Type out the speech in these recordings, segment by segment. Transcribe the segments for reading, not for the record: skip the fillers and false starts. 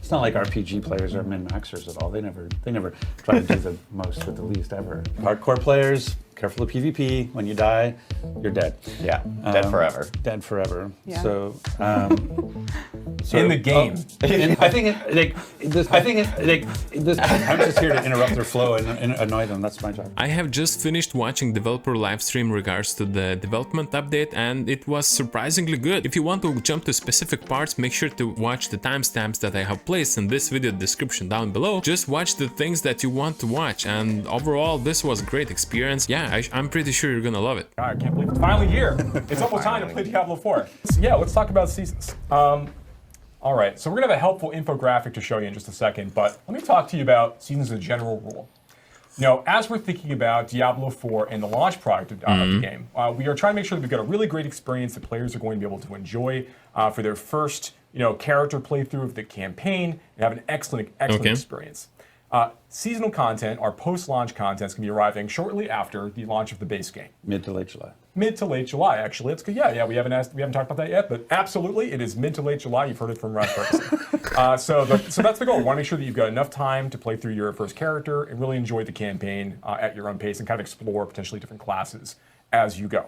It's not like RPG players are min-maxers at all. They never try to do the most with the least ever. Hardcore players, careful of PvP. When you die, you're dead. Yeah, dead forever. Dead forever. Yeah. So in the game. I think I'm just here to interrupt their flow and annoy them. That's my job. I have just finished watching developer live stream regards to the development update, and it was surprisingly good. If you want to jump to specific parts, make sure to watch the timestamps that I have placed in this video description down below. Just watch the things that you want to watch, and overall this was a great experience. Yeah, I'm pretty sure you're gonna love it. God, I can't believe it's finally here. It's almost time to play Diablo 4. So yeah, let's talk about seasons. All right, so we're gonna have a helpful infographic to show you in just a second, but let me talk to you about seasons as a general rule. As we're thinking about Diablo 4 and the launch product of the game, we are trying to make sure that we've got a really great experience that players are going to be able to enjoy for their first, character playthrough of the campaign and have an excellent experience. Seasonal content, our post-launch content, is going to be arriving shortly after the launch of the base game. Mid to late July. Mid to late July, actually. It's good. Yeah. We haven't talked about that yet, but absolutely, it is mid to late July. You've heard it from Ross Ferguson. So that's the goal. We want to make sure that you've got enough time to play through your first character and really enjoy the campaign at your own pace and kind of explore potentially different classes as you go.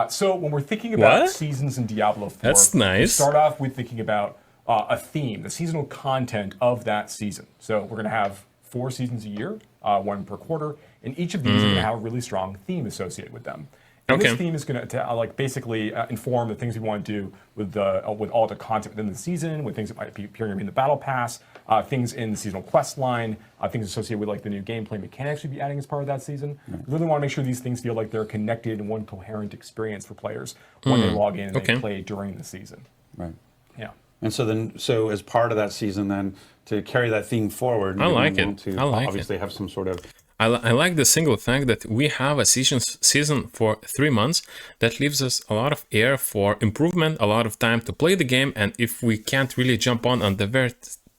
So when we're thinking about seasons in Diablo 4, that's nice. We start off with thinking about a theme, the seasonal content of that season. So we're going to have 4 seasons a year, 1 per quarter, and each of these are going to have a really strong theme associated with them. And this theme is going to basically inform the things we want to do with all the content within the season, with things that might be appearing in the battle pass, things in the seasonal quest line, things associated with the new gameplay mechanics we'd be adding as part of that season. We really want to make sure these things feel like they're connected in one coherent experience for players when they log in and they play during the season. Right. Yeah. And so as part of that season, then to carry that theme forward, I like it. Obviously have some sort of. I like the single fact that we have a season for 3 months that leaves us a lot of air for improvement, a lot of time to play the game, and if we can't really jump on the very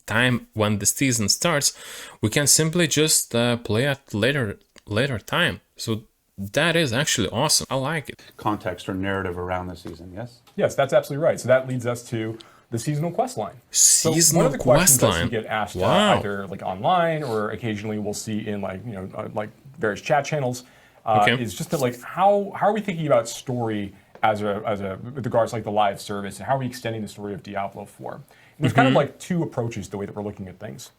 time when the season starts, we can simply just play at later time. So that is actually awesome. I like it. Context or narrative around the season, yes? Yes, that's absolutely right. So that leads us to the seasonal quest line. Seasonal so one of the questions quest that line. we get asked either online or occasionally we'll see in various chat channels is just that how are we thinking about story as a with regards to the live service, and how are we extending the story of Diablo 4? And there's kind of 2 approaches to the way that we're looking at things.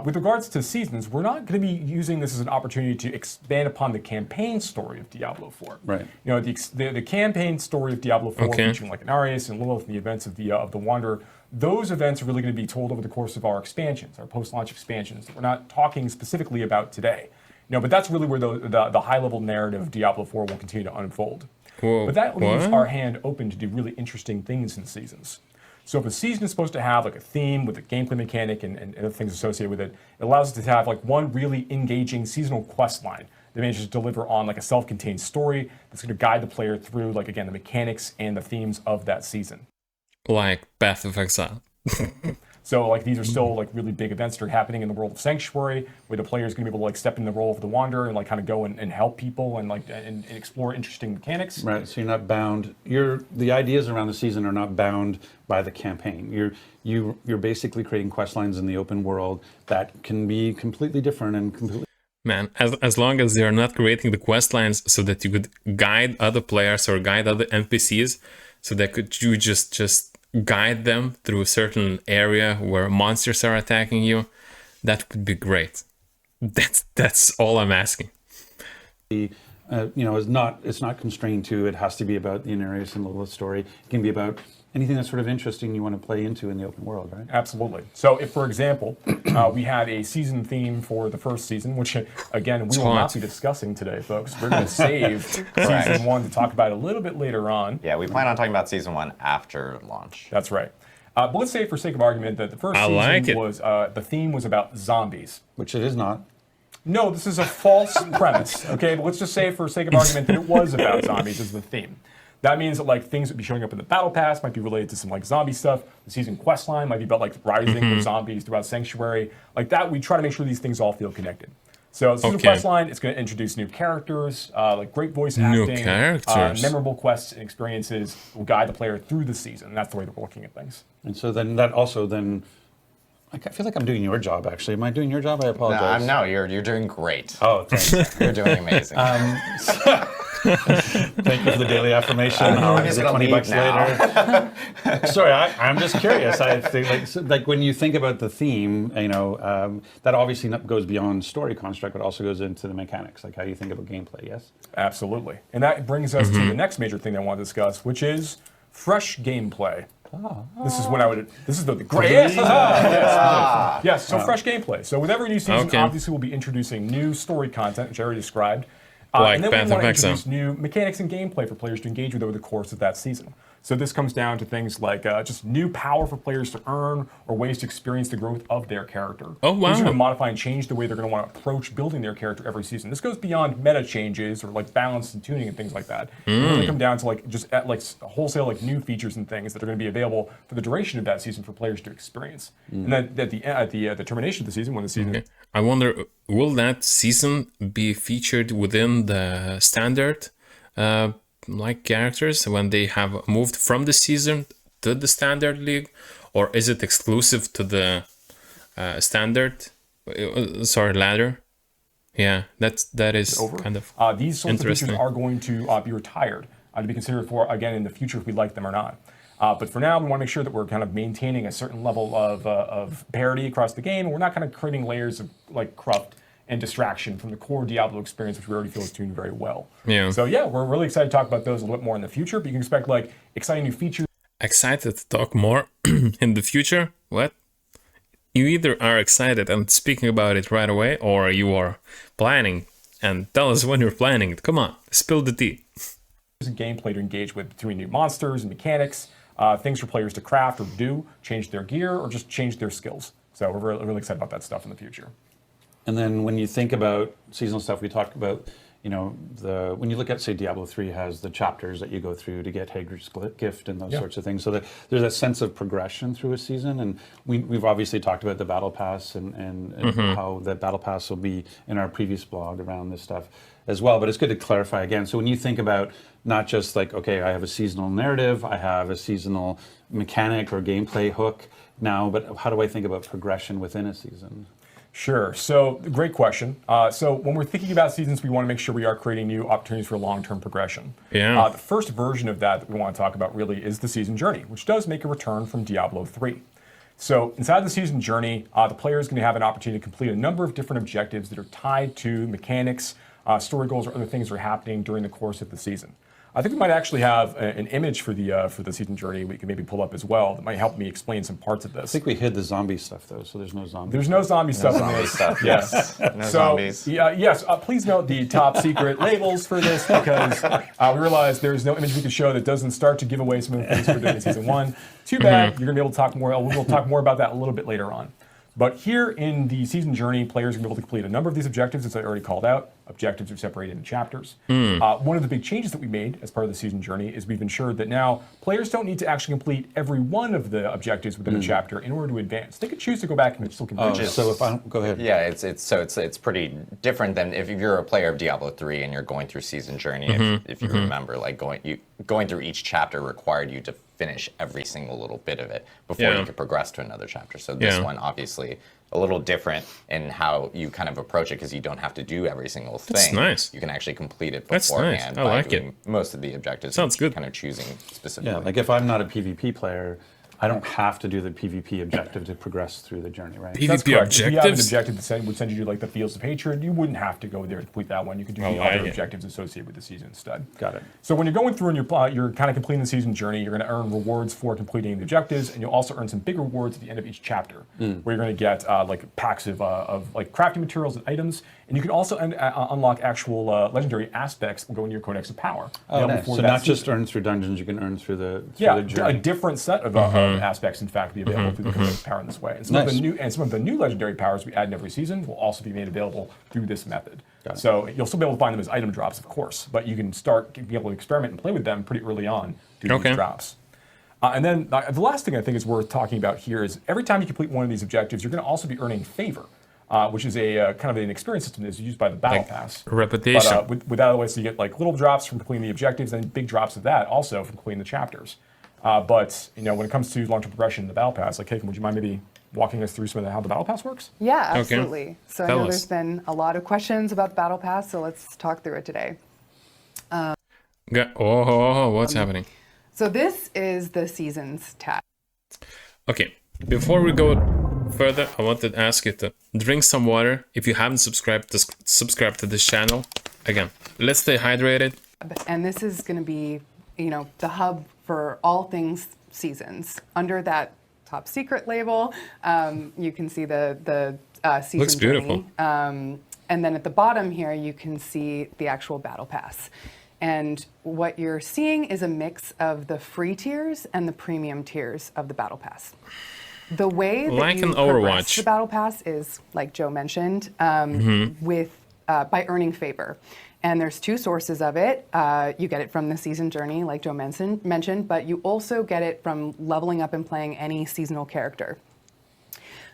With regards to seasons, we're not going to be using this as an opportunity to expand upon the campaign story of Diablo 4. Right. The campaign story of Diablo 4, featuring Inarius and Lilith and the events of the Wanderer, those events are really going to be told over the course of our expansions, our post-launch expansions, that we're not talking specifically about today. But that's really where the high-level narrative of Diablo 4 will continue to unfold. Whoa, but that leaves our hand open to do really interesting things in seasons. So if a season is supposed to have a theme with a gameplay mechanic and other things associated with it, it allows us to have one really engaging seasonal quest line that manages to deliver on a self-contained story that's going to guide the player through again the mechanics and the themes of that season. Like Path of Exile. So these are still really big events that are happening in the world of Sanctuary, where the player is going to be able to step in the role of the Wanderer and kind of go and help people and and explore interesting mechanics. Right. So you're not bound. The ideas around the season are not bound by the campaign. You're basically creating quest lines in the open world that can be completely different and completely. Man, as long as you're not creating the quest lines so that you could guide other players or guide other NPCs, so that you just guide them through a certain area where monsters are attacking you, that would be great. That's all I'm asking. It's not constrained to, it has to be about the Inarius and Lilith story. It can be about anything that's sort of interesting you want to play into in the open world, right? Absolutely. So if, for example, we had a season theme for the first season, which, again, we will not be discussing today, folks. We're going to save season 1 to talk about a little bit later on. Yeah, we plan on talking about season 1 after launch. That's right. But let's say, for sake of argument, that the first season was, the theme was about zombies. Which it is not. No, this is a false premise, okay? But let's just say, for sake of argument, that it was about zombies as the theme. That means that things that be showing up in the battle pass might be related to some zombie stuff. The season quest line might be about rising with zombies throughout Sanctuary. That, we try to make sure these things all feel connected. So the season quest line, it's going to introduce new characters, great voice acting, memorable quests and experiences will guide the player through the season. And that's the way that we're looking at things. And so then that also then I feel like I'm doing your job, actually. Am I doing your job? I No, apologize. no, you're doing great. Oh, thanks. You're doing amazing. Thank you for the daily affirmation. I'm Is just it gonna 20 leave bucks now. later? Sorry, I'm just curious. I think, like when you think about the theme, that obviously goes beyond story construct, but also goes into the mechanics, like how you think about gameplay. Yes. Absolutely. And that brings us to the next major thing I want to discuss, which is fresh gameplay. This is this is the great. Yes, so fresh gameplay. So with every new season, obviously we'll be introducing new story content, which I already described. Like and then Path we want of to Exile. introduce new mechanics and gameplay for players to engage with over the course of that season. So this comes down to things like just new power for players to earn or ways to experience the growth of their character. Oh, wow. These are going to modify and change the way they're going to want to approach building their character every season. This goes beyond meta changes or like balance and tuning and things like that. It's going to come down to like just at like wholesale like new features and things that are going to be available for the duration of that season for players to experience. And then at the termination of the season, when the season I wonder, will that season be featured within the standard like characters when they have moved from the season to the standard league, or is it exclusive to the standard? Ladder. Yeah, that is over. kind of These sorts of features interesting. are going to be retired to be considered for, again, in the future if we like them or not. But for now, we want to make sure that we're kind of maintaining a certain level of parity across the game, and we're not kind of creating layers of like corrupt and distraction from the core Diablo experience, which we already feel is tuned very well. Yeah. So yeah, we're really excited to talk about those a little bit more in the future, but you can expect like exciting new features. Excited to talk more in the future? What? You either are excited and speaking about it right away, or you are planning. And tell us when you're planning it. Come on, spill the tea. And gameplay to engage with between new monsters and mechanics, things for players to craft or do, change their gear, or just change their skills. So we're really excited about that stuff in the future. And then when you think about seasonal stuff, we talked about, when you look at, say, Diablo 3 has the chapters that you go through to get Hager's gift and those sorts of things. So that there's a sense of progression through a season. And we've obviously talked about the Battle Pass and how the Battle Pass will be in our previous blog around this stuff as well. But it's good to clarify again. So when you think about not just like, okay, I have a seasonal narrative, I have a seasonal mechanic or gameplay hook now, but how do I think about progression within a season? Sure. So, great question. So, when we're thinking about seasons, we want to make sure we are creating new opportunities for long-term progression. Yeah. The first version of that we want to talk about really is the season journey, which does make a return from Diablo 3. So, inside the season journey, the player is going to have an opportunity to complete a number of different objectives that are tied to mechanics, story goals, or other things that are happening during the course of the season. I think we might actually have an image for the season journey we can maybe pull up as well that might help me explain some parts of this. I think we hid the zombie stuff though, so there's no zombies. There's no zombie stuff in this. Yes. No zombies. Yes, please note the top secret labels for this because we realize there's no image we could show that doesn't start to give away some of the things we're doing in season 1. Too bad. You're going to be able to talk more. We'll talk more about that a little bit later on. But here in the season journey, players are going to be able to complete a number of these objectives, as I already called out. Objectives are separated into chapters. One of the big changes that we made as part of the season journey is we've ensured that now players don't need to actually complete every one of the objectives within a chapter in order to advance. They could choose to go back and still complete. So if I go ahead. Yeah, it's pretty different than if you're a player of Diablo 3 and you're going through season journey. If you remember, like going through each chapter required you to finish every single little bit of it before you could progress to another chapter. So this one obviously a little different in how you kind of approach it because you don't have to do every single thing. That's nice. You can actually complete it That's beforehand nice. I by like doing it. most of the objectives. Sounds good. Kind of choosing specifically. Yeah, like if I'm not a PvP player, I don't have to do the PvP objective to progress through the journey, right? That's PvP correct. If you have an objectives? objective that would send you to like the Fields of Hatred, you wouldn't have to go there to complete that one. You could do the like other it. objectives associated with the season instead. Got it. So when you're going through and you're kind of completing the season journey, you're going to earn rewards for completing the objectives, and you'll also earn some big rewards at the end of each chapter, where you're going to get like packs of like crafting materials and items, and you can also unlock actual legendary aspects that go in your Codex of Power. Oh, nice. before So that not season. just earn through dungeons, you can earn through the a journey. different set of aspects, in fact, be available through the Codex of Power in this way. And some of the new legendary powers we add in every season will also be made available through this method. So you'll still be able to find them as item drops, of course, but you can start being able to experiment and play with them pretty early on through these drops. And then the last thing I think is worth talking about here is every time you complete one of these objectives, you're going to also be earning favor, which is a kind of an experience system that's used by the Battle Pass. Reputation. But with that other way, so you get like little drops from completing the objectives and big drops of that also from completing the chapters. But when it comes to long-term progression in the Battle Pass, like Haken, would you mind maybe walking us through some of how the Battle Pass works? Yeah, absolutely. So I Tell know us. there's been a lot of questions about the Battle Pass, so let's talk through it today. What's happening? So this is the Seasons tab. Okay, before we go further, I wanted to ask you to drink some water. If you haven't subscribed, subscribe to this channel. Again, let's stay hydrated. And this is going to be, the hub for all things Seasons. Under that top secret label, you can see the season Looks beautiful. journey. And then at the bottom here, you can see the actual Battle Pass. And what you're seeing is a mix of the free tiers and the premium tiers of the Battle Pass. The way that Like you an progress Overwatch. the Battle Pass is, like Joe mentioned, by earning favor. And there's two sources of it. You get it from the season journey, like Joe mentioned, but you also get it from leveling up and playing any seasonal character.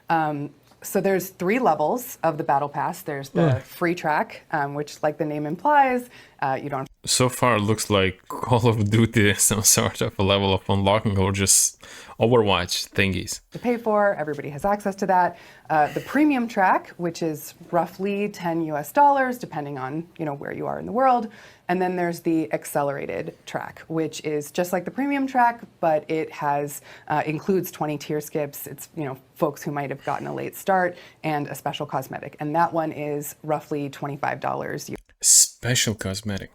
So there's 3 levels of the Battle Pass. There's the free track, which, like the name implies, you don't So far, it looks like Call of Duty, some sort of a level of unlocking, or just Overwatch thingies. to pay for. Everybody has access to that. The premium track, which is roughly $10 depending on where you are in the world. And then there's the accelerated track, which is just like the premium track, but it has includes 20 tier skips. It's folks who might have gotten a late start and a special cosmetic, and that one is roughly $25 Special cosmetic.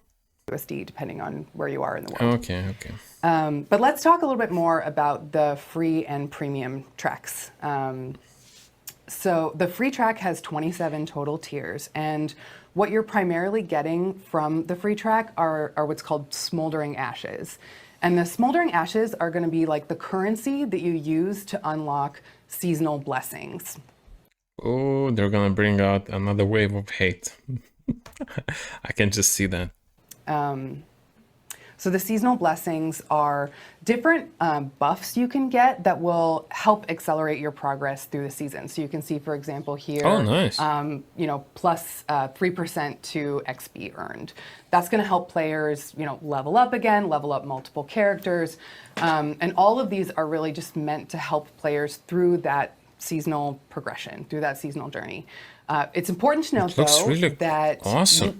USD depending on where you are in the world. Okay. But let's talk a little bit more about the free and premium tracks. So the free track has 27 total tiers, and what you're primarily getting from the free track are what's called smoldering ashes. And the smoldering ashes are going to be like the currency that you use to unlock seasonal blessings. Oh, they're gonna bring out another wave of hate. I can just see that. So the seasonal blessings are different buffs you can get that will help accelerate your progress through the season. So you can see, for example, here, Oh, nice. plus 3% to XP earned. That's going to help players, level up again, level up multiple characters, and all of these are really just meant to help players through that seasonal progression, through that seasonal journey. It's important to note, looks though, really that awesome.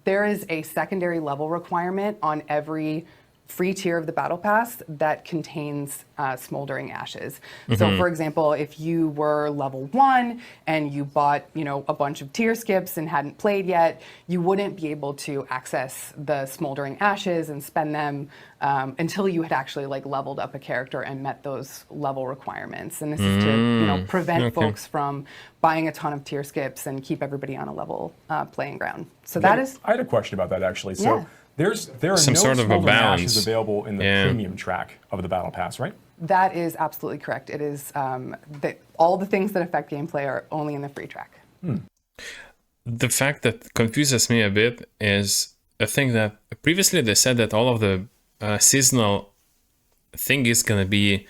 there is a secondary level requirement on every free tier of the Battle Pass that contains smoldering ashes. So for example, if you were level 1 and you bought, a bunch of tier skips and hadn't played yet, you wouldn't be able to access the smoldering ashes and spend them until you had actually leveled up a character and met those level requirements. And this is to, prevent folks from buying a ton of tier skips and keep everybody on a level playing ground. So that is. I had a question about that actually. So Yeah. there are Some no sort of a smoldering balance. ashes available in the Yeah. premium track of the Battle Pass, right? That is absolutely correct. It is all the things that affect gameplay are only in the free track. The fact that confuses me a bit is a thing that previously they said that all of the seasonal thing is gonna be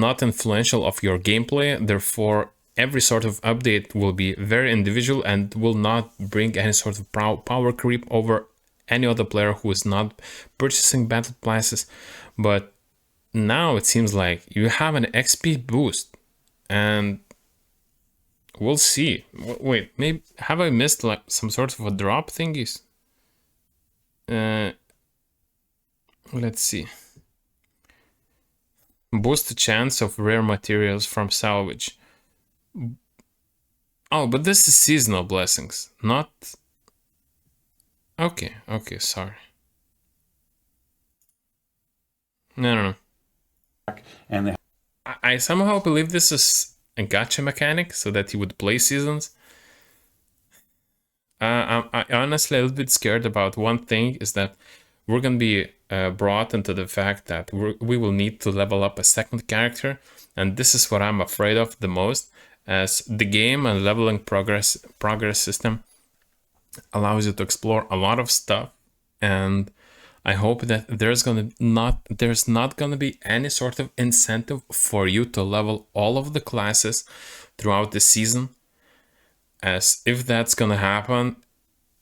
not influential of your gameplay. Therefore, every sort of update will be very individual and will not bring any sort of power creep over any other player who is not purchasing battle passes. But now it seems like you have an XP boost, and we'll see. Wait, maybe have I missed some sort of a drop thingies? Let's see. Boost the chance of rare materials from salvage. Oh, but this is seasonal blessings, not... Okay, sorry. No. And they I somehow believe this is a gacha mechanic, so that you would play seasons. I honestly a little bit scared about one thing, is that we're going to be brought into the fact that we will need to level up a second character, and this is what I'm afraid of the most, as the game and leveling progress system allows you to explore a lot of stuff, and I hope that there's not gonna be any sort of incentive for you to level all of the classes throughout the season, as if that's gonna happen,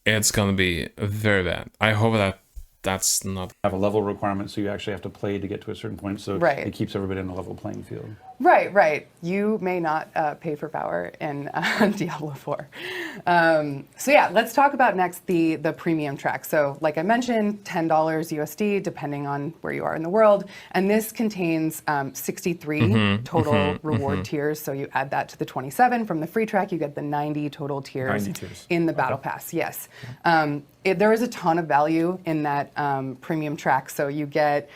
it's gonna be very bad. I hope that that's not Have a level requirement, so you actually have to play to get to a certain point. So Right. it keeps everybody in a level playing field. Right, right. You may not pay for power in Diablo 4. So yeah, let's talk about next the premium track. So like I mentioned, $10 USD, depending on where you are in the world. And this contains 63 total reward tiers. So you add that to the 27 from the free track, you get the 90 total tiers, 90 tiers. in the Battle Pass, yes. There is a ton of value in that premium track. So you get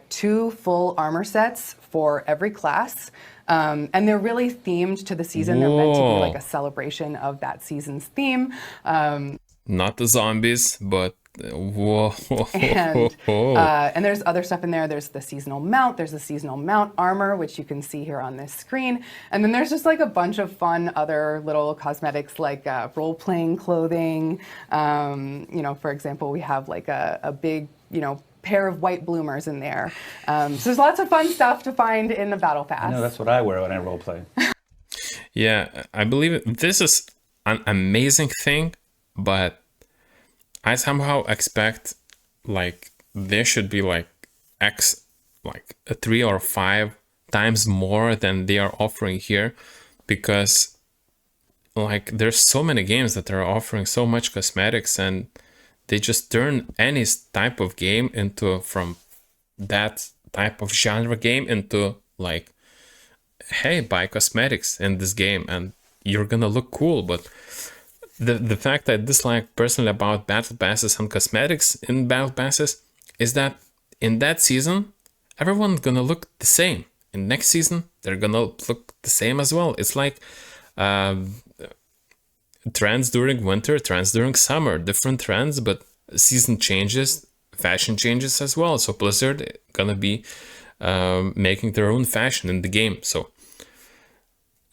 2 full armor sets for every class. And they're really themed to the season. They're meant to be like a celebration of that season's theme. not the zombies, but whoa. And there's other stuff in there. There's the seasonal mount. There's the seasonal mount armor, which you can see here on this screen. And then there's just like a bunch of fun other little cosmetics like role-playing clothing. For example, we have like a big, pair of white bloomers in there. So there's lots of fun stuff to find in the Battle Pass. I know that's what I wear when I role play. Yeah, I believe this is an amazing thing, but I somehow expect like there should be like 3 or 5 times more than they are offering here, because like there's so many games that are offering so much cosmetics, and they just turn any type of game from that type of genre game into like, hey, buy cosmetics in this game and you're gonna look cool. But the fact I dislike personally about battle passes and cosmetics in battle passes is that in that season, everyone's gonna look the same. In next season, they're gonna look the same as well. It's like trends during winter, trends during summer, different trends, but season changes, fashion changes as well. So Blizzard gonna be making their own fashion in the game. So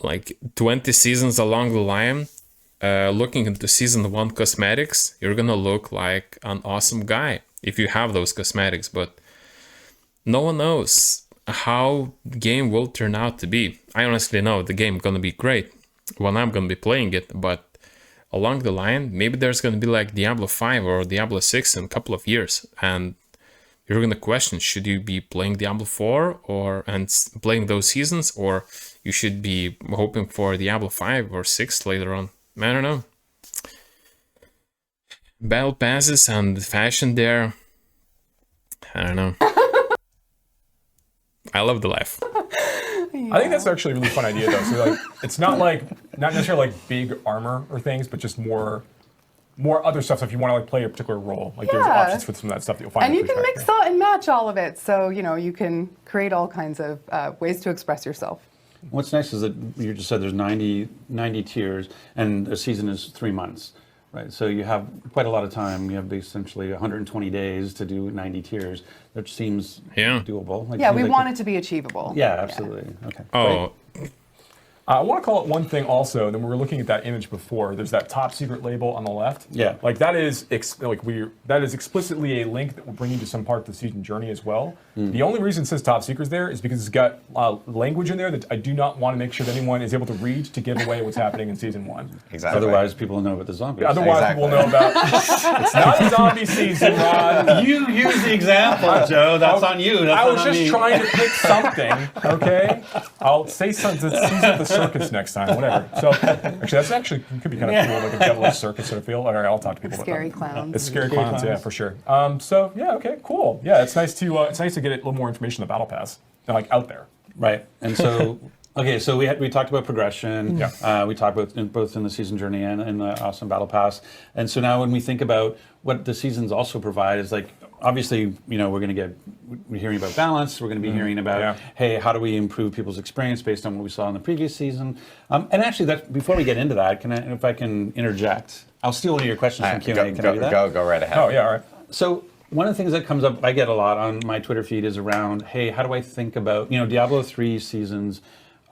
like 20 seasons along the line, looking into season 1 cosmetics, you're gonna look like an awesome guy if you have those cosmetics, but no one knows how the game will turn out to be. I honestly know the game gonna be great when I'm gonna be playing it, but along the line, maybe there's gonna be like Diablo 5 or Diablo 6 in a couple of years, and you're gonna question, should you be playing Diablo 4 and playing those seasons, or you should be hoping for Diablo 5 or 6 later on? I don't know. Battle passes and fashion there, I don't know. I love the life. I think that's actually a really fun idea, though. So like, it's not necessarily like big armor or things, but just more other stuff. So if you want to like play a particular role, like there's options for some of that stuff that you'll find. And you can mix and match all of it, so you can create all kinds of ways to express yourself. What's nice is that you just said there's 90 tiers, and a season is 3 months, right? So you have quite a lot of time. You have essentially 120 days to do 90 tiers, which seems doable. Like, yeah, we want it to be achievable. Yeah, absolutely. Yeah. Okay. Oh. Great. I want to call it one thing also. Then we were looking at that image before. There's that top secret label on the left. Yeah. Like that is that is explicitly a link that will bring you to some part of the season journey as well. The only reason it says top secrets there is because it's got language in there that I do not want to make sure that anyone is able to read to give away what's happening in season 1. Exactly. Otherwise, people will know about the zombies. Otherwise, people will know about. It's not a zombie season, Ron. You use the example, Joe. That's on you. That's I was not just on me. trying to pick something. Okay. I'll say something. It's season of the circus next time. Whatever. So actually could be kind of cool, like a devilish circus sort of feel. All right, I'll talk to people about Scary that. clowns. It's scary clowns, yeah, for sure. So yeah, okay, cool. Yeah, it's nice to get a little more information on the Battle Pass, like out there. Right. And so, okay, so we talked about progression. Yeah. We talked about both in the season journey and in the awesome Battle Pass. And so now when we think about what the seasons also provide is like, obviously, we're hearing about balance. We're going to be hearing about, hey, how do we improve people's experience based on what we saw in the previous season? And actually, before we get into that, if I can interject, I'll steal one of your questions from Q&A. Can I do that? Go right ahead. Oh yeah, all right. So one of the things that comes up, I get a lot on my Twitter feed is around, hey, how do I think about, Diablo 3 seasons,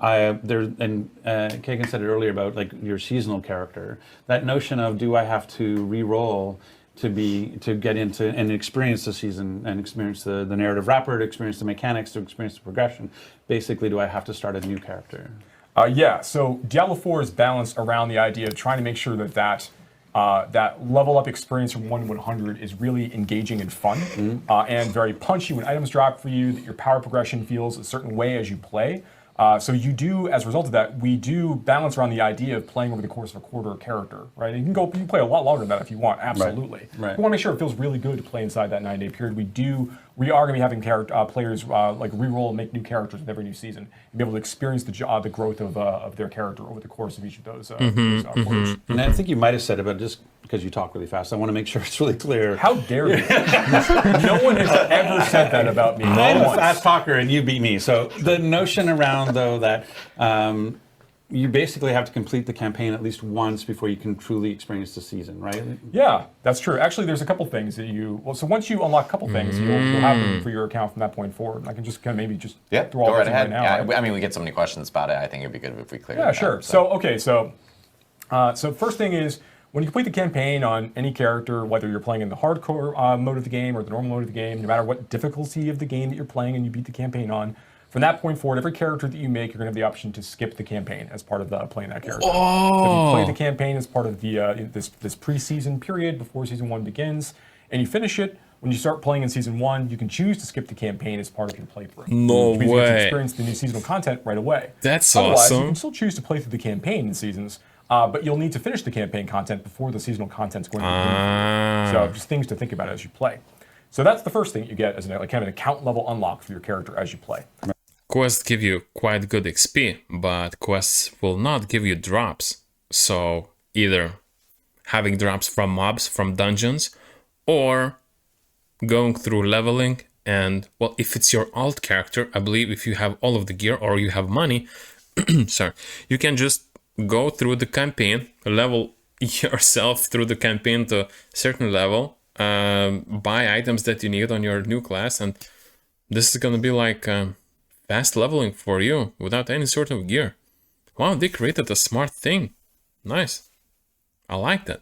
Kagan said it earlier about like your seasonal character. That notion of, do I have to re-roll to get into and experience the season and experience the narrative wrapper, to experience the mechanics, to experience the progression? Basically, do I have to start a new character? Yeah, so Diablo 4 is balanced around the idea of trying to make sure that that level up experience from 1 to 100 is really engaging and fun, and very punchy when items drop for you, that your power progression feels a certain way as you play. So you do, as a result of that, we do balance around the idea of playing over the course of a quarter character, right? And you can play a lot longer than that if you want, absolutely. Right. We want to make sure it feels really good to play inside that 9-day period. We are going to be having players like re-roll and make new characters with every new season, and be able to experience the growth of their character over the course of each of those quarters. And I think you might have said it, but just because you talk really fast, I want to make sure it's really clear. How dare you? No one has ever said that about me. I'm Not a once. fast talker and you beat me. So the notion around, though, that you basically have to complete the campaign at least once before you can truly experience the season, right? Yeah, that's true. Actually, there's a couple things that so once you unlock a couple things, you'll have them for your account from that point forward. I can just kind of maybe just throw all go right those in ahead. now. Yeah, right? I mean, we get so many questions about it. I think it'd be good if we clear it Yeah, up. sure. So first thing is, when you complete the campaign on any character, whether you're playing in the hardcore mode of the game or the normal mode of the game, no matter what difficulty of the game that you're playing and you beat the campaign on, from that point forward, every character that you make, you're going to have the option to skip the campaign as part of playing that character. So if you play the campaign as part of the this preseason period before season 1 begins, and you finish it, when you start playing in season 1, you can choose to skip the campaign as part of your playthrough. No Which means you get to way. experience the new seasonal content right away. That's Otherwise, you awesome. can still choose to play through the campaign in seasons, but you'll need to finish the campaign content before the seasonal content's going to begin. So just things to think about as you play. So that's the first thing you get as kind of an account level unlock for your character as you play. Quests give you quite good XP, but quests will not give you drops. So either having drops from mobs, from dungeons, or going through leveling. And well, if it's your alt character, I believe if you have all of the gear or you have money, sorry, you can just go through the campaign, level yourself through the campaign to a certain level, buy items that you need on your new class, and this is gonna be like fast leveling for you without any sort of gear. Wow, they created a smart thing. Nice. I like that.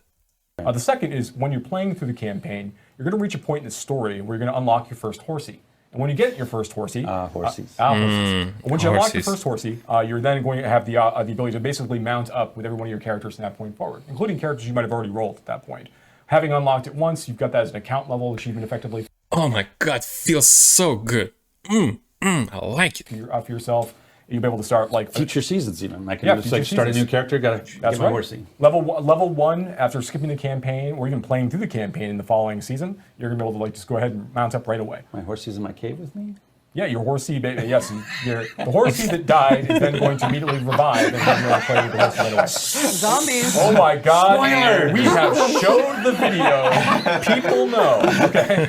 The second is when you're playing through the campaign, you're going to reach a point in the story where you're going to unlock your first horsey. And when you get your first horsey, Horsies. Once you unlock your Horsies. first horsey, you're then going to have the ability to basically mount up with every one of your characters from that point forward, including characters you might have already rolled at that point. Having unlocked it once, you've got that as an account level achievement effectively Oh my god, feels so good. I like it. for yourself. You'll be able to start like Future seasons even. I can Yeah, just like future start a seasons. new character, gotta That's get my right. horsey. Level 1, after skipping the campaign or even playing through the campaign in the following season, you're gonna be able to like just go ahead and mount up right away. My horsey's in my cave with me? Yeah, your horsey, yes, the horsey that died is then going to immediately revive and then you're going to play with the horsey right away. Zombies. Oh my God! Spoiler! We have showed the video. People know. Okay.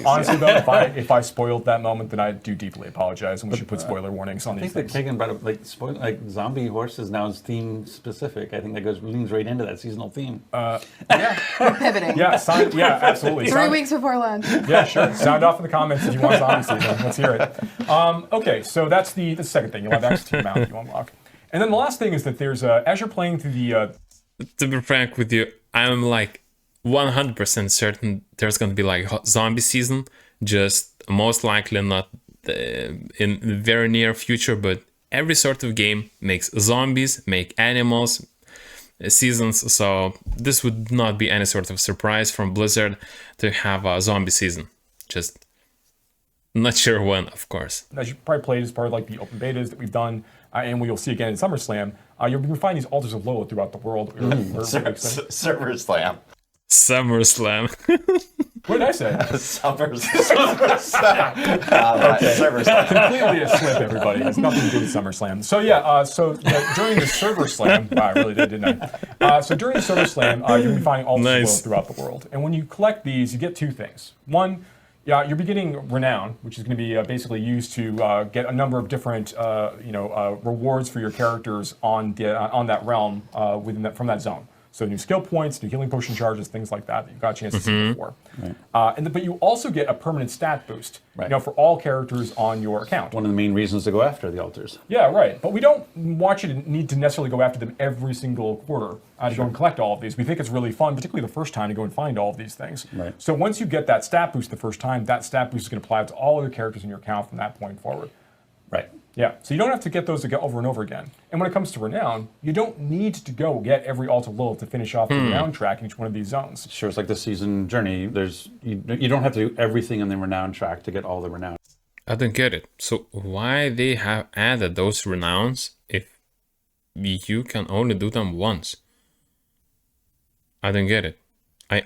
Honestly, though, if I spoiled that moment, then I do deeply apologize, and we should put spoiler warnings on I these think they're things. taking about like zombie horses now is theme specific. I think that leans right into that seasonal theme. Pivoting. Yeah, absolutely. 3 weeks before lunch. Yeah, sure. Sound off in the comments if you want zombie season. Let's hear it. Okay, so that's the second thing. You'll have access to your mount that you unlock. And then the last thing is that there's, as you're playing through the... To be frank with you, I'm like 100% certain there's gonna be like zombie season, just most likely not in the very near future, but every sort of game makes zombies, make animals, seasons, so this would not be any sort of surprise from Blizzard to have a zombie season. Just not sure when, of course. As you probably played as part of like the open betas that we've done, and we'll see again in SummerSlam, you'll be finding these altars of Lilith throughout the world. Server Slam. Summer Slam. What did I say? Server Slam. Server Slam. Completely a slip, everybody. It's nothing to do with SummerSlam. So during the Server Slam, wow, I really did, didn't I? So during the Server Slam, you'll be finding altars of Nice. Lilith throughout the world. And when you collect these, you get two things. One, you're beginning Renown, which is going to be basically used to get a number of different, rewards for your characters on that realm from that zone. So new skill points, new healing potion charges, things like that you've got a chance to see before. Right. But you also get a permanent stat boost, for all characters on your account. One of the main reasons to go after the altars. Yeah, right. But we don't want you to need to necessarily go after them every single quarter to go and collect all of these. We think it's really fun, particularly the first time, to go and find all of these things. Right. So once you get that stat boost the first time, that stat boost is going to apply to all other characters in your account from that point forward. Right. Yeah, so you don't have to get those again over and over again. And when it comes to Renown, you don't need to go get every Altar Lilith to finish off the Renown track in each one of these zones. Sure, it's like the season journey. You don't have to do everything in the Renown track to get all the Renown. I don't get it. So why they have added those renowns if you can only do them once? I don't get it. I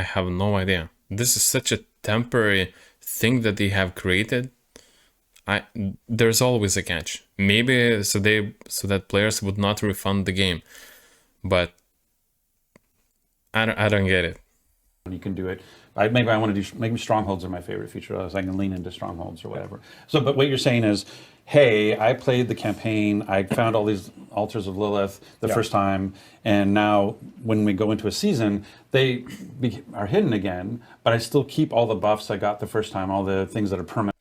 have no idea. This is such a temporary thing that they have created. There's always a catch. Maybe so that players would not refund the game, but I don't get it. You can do it. Maybe I want to do. Maybe strongholds are my favorite feature. So I can lean into strongholds or whatever. So, but what you're saying is, hey, I played the campaign. I found all these altars of Lilith the first time, and now when we go into a season, they are hidden again. But I still keep all the buffs I got the first time, all the things that are permanent.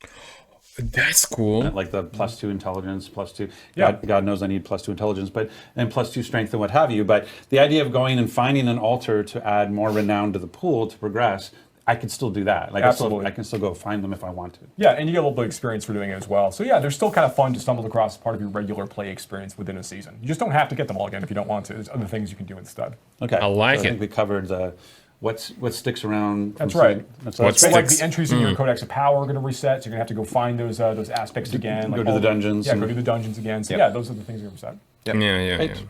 That's cool. Like the +2 intelligence, +2. Yeah. God knows I need +2 intelligence, and +2 strength and what have you. But the idea of going and finding an altar to add more renown to the pool to progress, I can still do that. Like Absolutely. I can still go find them if I want to. Yeah, and you get a little bit of experience for doing it as well. So yeah, they're still kind of fun to stumble across as part of your regular play experience within a season. You just don't have to get them all again if you don't want to. There's other things you can do instead. Okay. I like I it. think we covered the what sticks around. That's right. That's What's So great. like the entries in your Codex of Power are going to reset, so you're going to have to go find those aspects again. Go to the dungeons Yeah, and- go do the dungeons again. So yeah, those are the things you're going to reset. Yeah. Great.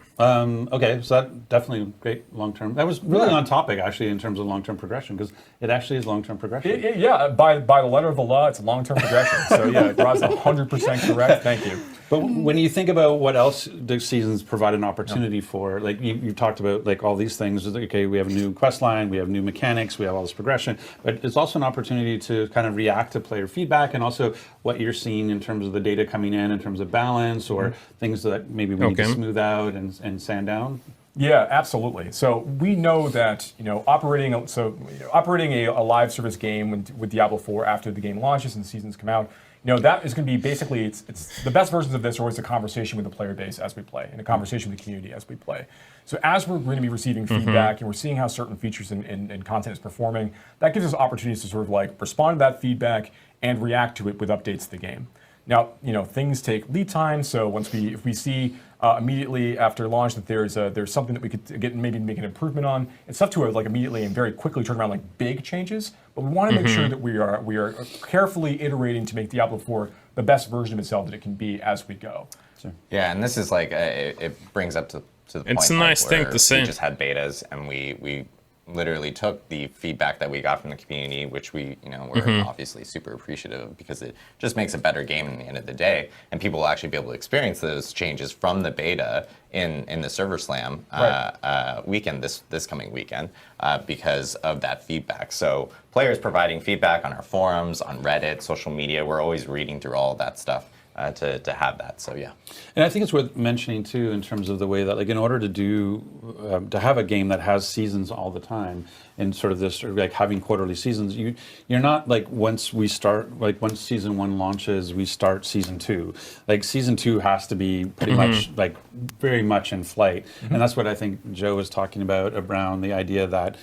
Okay, so that definitely great long-term. That was really on topic, actually, in terms of long-term progression, because it actually is long-term progression. Yeah, by the letter of the law, it's a long-term progression. So yeah, Rod's 100% correct. Thank you. But when you think about what else the seasons provide an opportunity for, like you talked about, like all these things. Okay, we have a new quest line, we have new mechanics, we have all this progression, but it's also an opportunity to kind of react to player feedback and also what you're seeing in terms of the data coming in terms of balance or things that maybe we need to smooth out and sand down. Yeah, absolutely. So we know that operating a live service game with Diablo 4 after the game launches and seasons come out, that is going to be basically it's the best versions of this are always a conversation with the player base as we play and a conversation with the community as we play. So as we're going to be receiving feedback and we're seeing how certain features and content is performing, that gives us opportunities to sort of like respond to that feedback and react to it with updates to the game. Now, things take lead time. So if we see immediately after launch that there's something that we could get maybe make an improvement on, it's tough to like immediately and very quickly turn around like big changes. But we want to make sure that we are carefully iterating to make Diablo 4 the best version of itself that it can be as we go. Sure. Yeah, and this is like it brings up to the point. It's a nice thing to say. We just had betas, and we literally took the feedback that we got from the community, which we're obviously super appreciative of because it just makes a better game in the end of the day, and people will actually be able to experience those changes from the beta in the Server Slam weekend this coming weekend because of that feedback. So players providing feedback on our forums, on Reddit, social media, we're always reading through all of that stuff. To have that, so yeah. And I think it's worth mentioning too, in terms of the way that, like, in order to have a game that has seasons all the time, and sort of this, like having quarterly seasons, you're not like once season 1 launches, we start season 2. Like season 2 has to be pretty much like very much in flight, and that's what I think Joe was talking about around the idea that.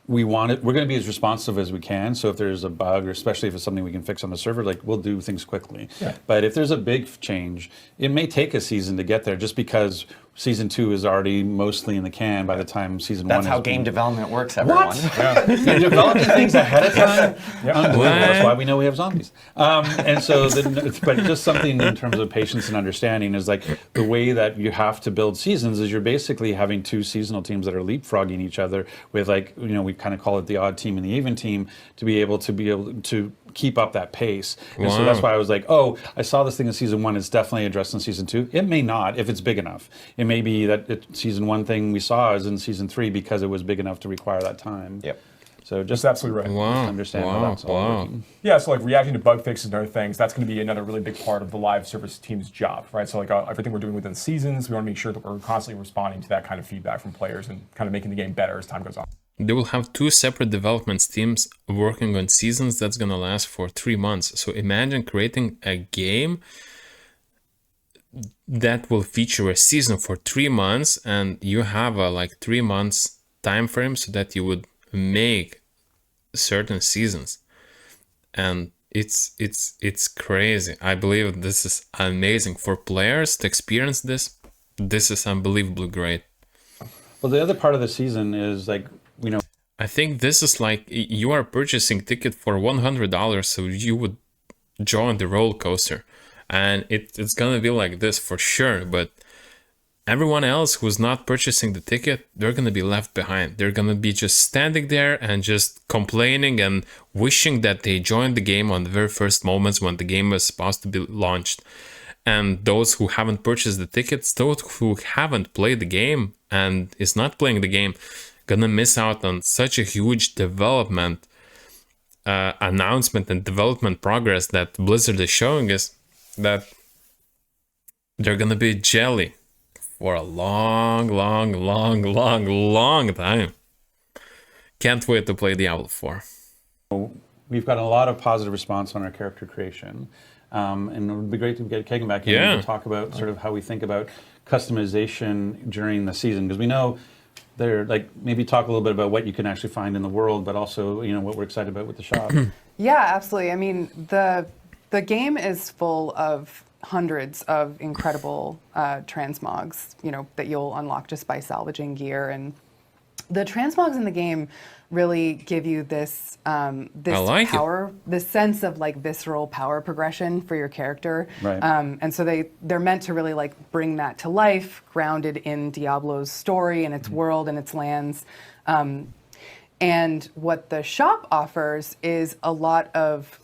We're going to be as responsive as we can. So if there's a bug, or especially if it's something we can fix on the server, like we'll do things quickly. Yeah. But if there's a big change, it may take a season to get there, just because season 2 is already mostly in the can by the time season 1 That's is. how game development works, everyone. You're developing things ahead of time. Yep. Unbelievable. That's why we know we have zombies. And so, but just something in terms of patience and understanding is like the way that you have to build seasons is you're basically having 2 seasonal teams that are leapfrogging each other with, like, we kind of call it the odd team and the even team to be able to keep up that pace. And so that's why I was like, I saw this thing in season 1. It's definitely addressed in season 2. It may not if it's big enough. It may be that season 1 thing we saw is in season 3 because it was big enough to require that time. Yep. So just That's absolutely right. Wow. understand how that's all working. Yeah, so like reacting to bug fixes and other things, that's going to be another really big part of the live service team's job, right? So like everything we're doing within seasons, we want to make sure that we're constantly responding to that kind of feedback from players and kind of making the game better as time goes on. They will have 2 separate development teams working on seasons that's gonna last for 3 months. So imagine creating a game that will feature a season for 3 months, and you have a 3 months time frame so that you would make certain seasons. And it's crazy. I believe this is amazing for players to experience this. This is unbelievably great. Well, the other part of the season is like, you know, I think this is like you are purchasing ticket for $100, so you would join the roller coaster, and it's gonna be like this for sure. But everyone else who's not purchasing the ticket, they're gonna be left behind. They're gonna be just standing there and just complaining and wishing that they joined the game on the very first moments when the game was supposed to be launched. And those who haven't purchased the tickets, those who haven't played the game and is not playing the game, gonna miss out on such a huge development announcement and development progress that Blizzard is showing us, that they're gonna be jelly for a long time. Can't wait to play Diablo 4. we've gotten a lot of positive response on our character creation. And it would be great to get Kagan back in to talk about sort of how we think about customization during the season, because we know they're like, maybe talk a little bit about what you can actually find in the world, but also, you know, what we're excited about with the shop. Yeah, absolutely. I mean, the game is full of hundreds of incredible transmogs, you know, that you'll unlock just by salvaging gear. And the transmogs in the game really give you this power, this sense of like visceral power progression for your character. Right. And so they're meant to really like bring that to life, grounded in Diablo's story and its world and its lands. And what the shop offers is a lot of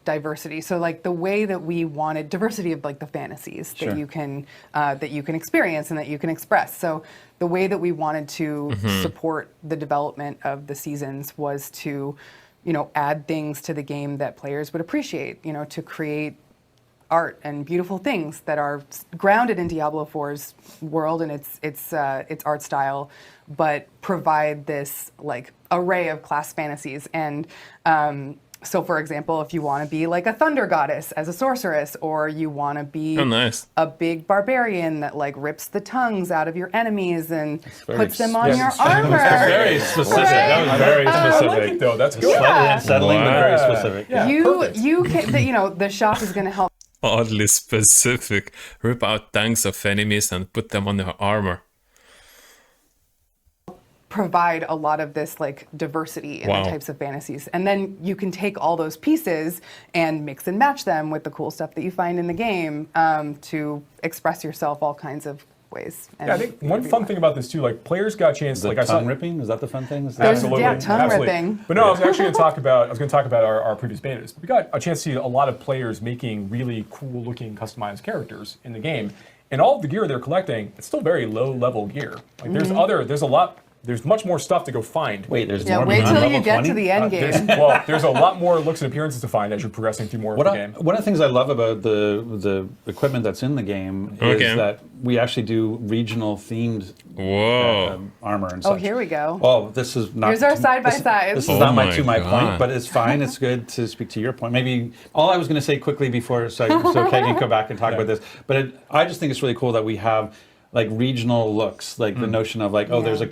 diversity. So like the way that we wanted diversity of like the fantasies that you can experience and that you can express. So the way that we wanted to support the development of the seasons was to, you know, add things to the game that players would appreciate, you know, to create art and beautiful things that are grounded in Diablo 4's world and its art style, but provide this like array of class fantasies. And so, for example, if you want to be like a thunder goddess as a sorceress, or you want to be a big barbarian that like rips the tongues out of your enemies and puts them on your armor. Very specific. Right? That was very specific. I like it, though. That's good. Slightly unsettling, but very specific. Yeah, you can, you know, the shop is going to help. Oddly specific. Rip out tongues of enemies and put them on your armor. Provide a lot of this like diversity in the types of fantasies, and then you can take all those pieces and mix and match them with the cool stuff that you find in the game to express yourself all kinds of ways. And yeah, I think one fun thing about this too, like players got a chance. The like tongue ripping, is that the fun thing? Absolutely, yeah, tongue ripping. But no, I was actually going to talk about. I was going to talk about our previous betas. We got a chance to see a lot of players making really cool-looking, customized characters in the game, and all of the gear they're collecting, it's still very low-level gear. Like there's much more stuff to go find. Wait, there's more. Wait beyond till you level get 20? to the end game. There's a lot more looks and appearances to find as you're progressing through more of the game. One of the things I love about the equipment that's in the game is that we actually do regional themed armor and such. Oh, here we go. Oh, this is not. Here's our side by side. This is not my point, but it's fine. It's good to speak to your point. Maybe all I was going to say quickly before, so Kay can come back and talk about this. But I just think it's really cool that we have like regional looks, like the notion of like, there's a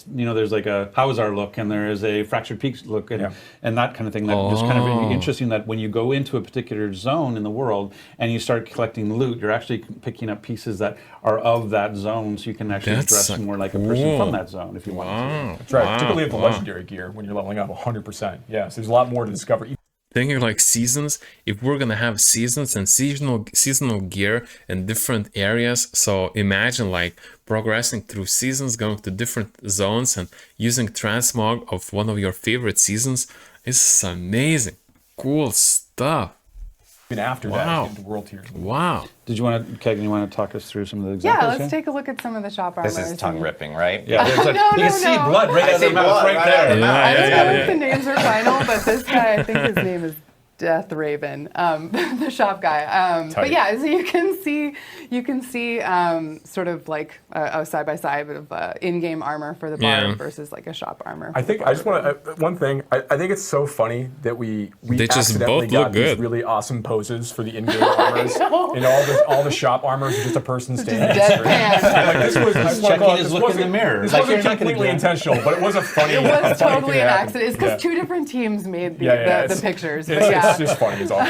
there's like a Howzar look, and there is a Fractured Peaks look, and that kind of thing. That just kind of interesting that when you go into a particular zone in the world and you start collecting loot, you're actually picking up pieces that are of that zone, so you can actually dress more like a person from that zone if you want to. That's right. Particularly with the legendary gear when you're leveling up 100%. Yeah, so there's a lot more to discover. Thinking like seasons, if we're gonna have seasons and seasonal gear in different areas, so imagine like progressing through seasons, going to different zones and using transmog of one of your favorite seasons. It's amazing, cool stuff. After that, into world tiers. Wow. Did you want to, Kagan, you want to talk us through some of the examples? Yeah, let's take a look at some of the shop armor. This is tongue ripping, right? Yeah, you can see blood right out of the mouth, right there. I don't know if the names are final, but this guy, I think his name is Death Raven, the shop guy. But yeah, so you can see sort of like a side by side of in-game armor for the bard versus like a shop armor. I think I just want to one thing. I think it's so funny that we they just accidentally both got look these good. really awesome poses for the in-game armors, and all the shop armors are just a person standing. Deadpan. Like this was I Checking his look in the mirror. This Like, wasn't you're not gonna completely get- intentional, but it was a funny. It was a funny totally thing an that happened. accident. It's because two different teams made the it's- pictures. It's But yeah, It's just funny, is all.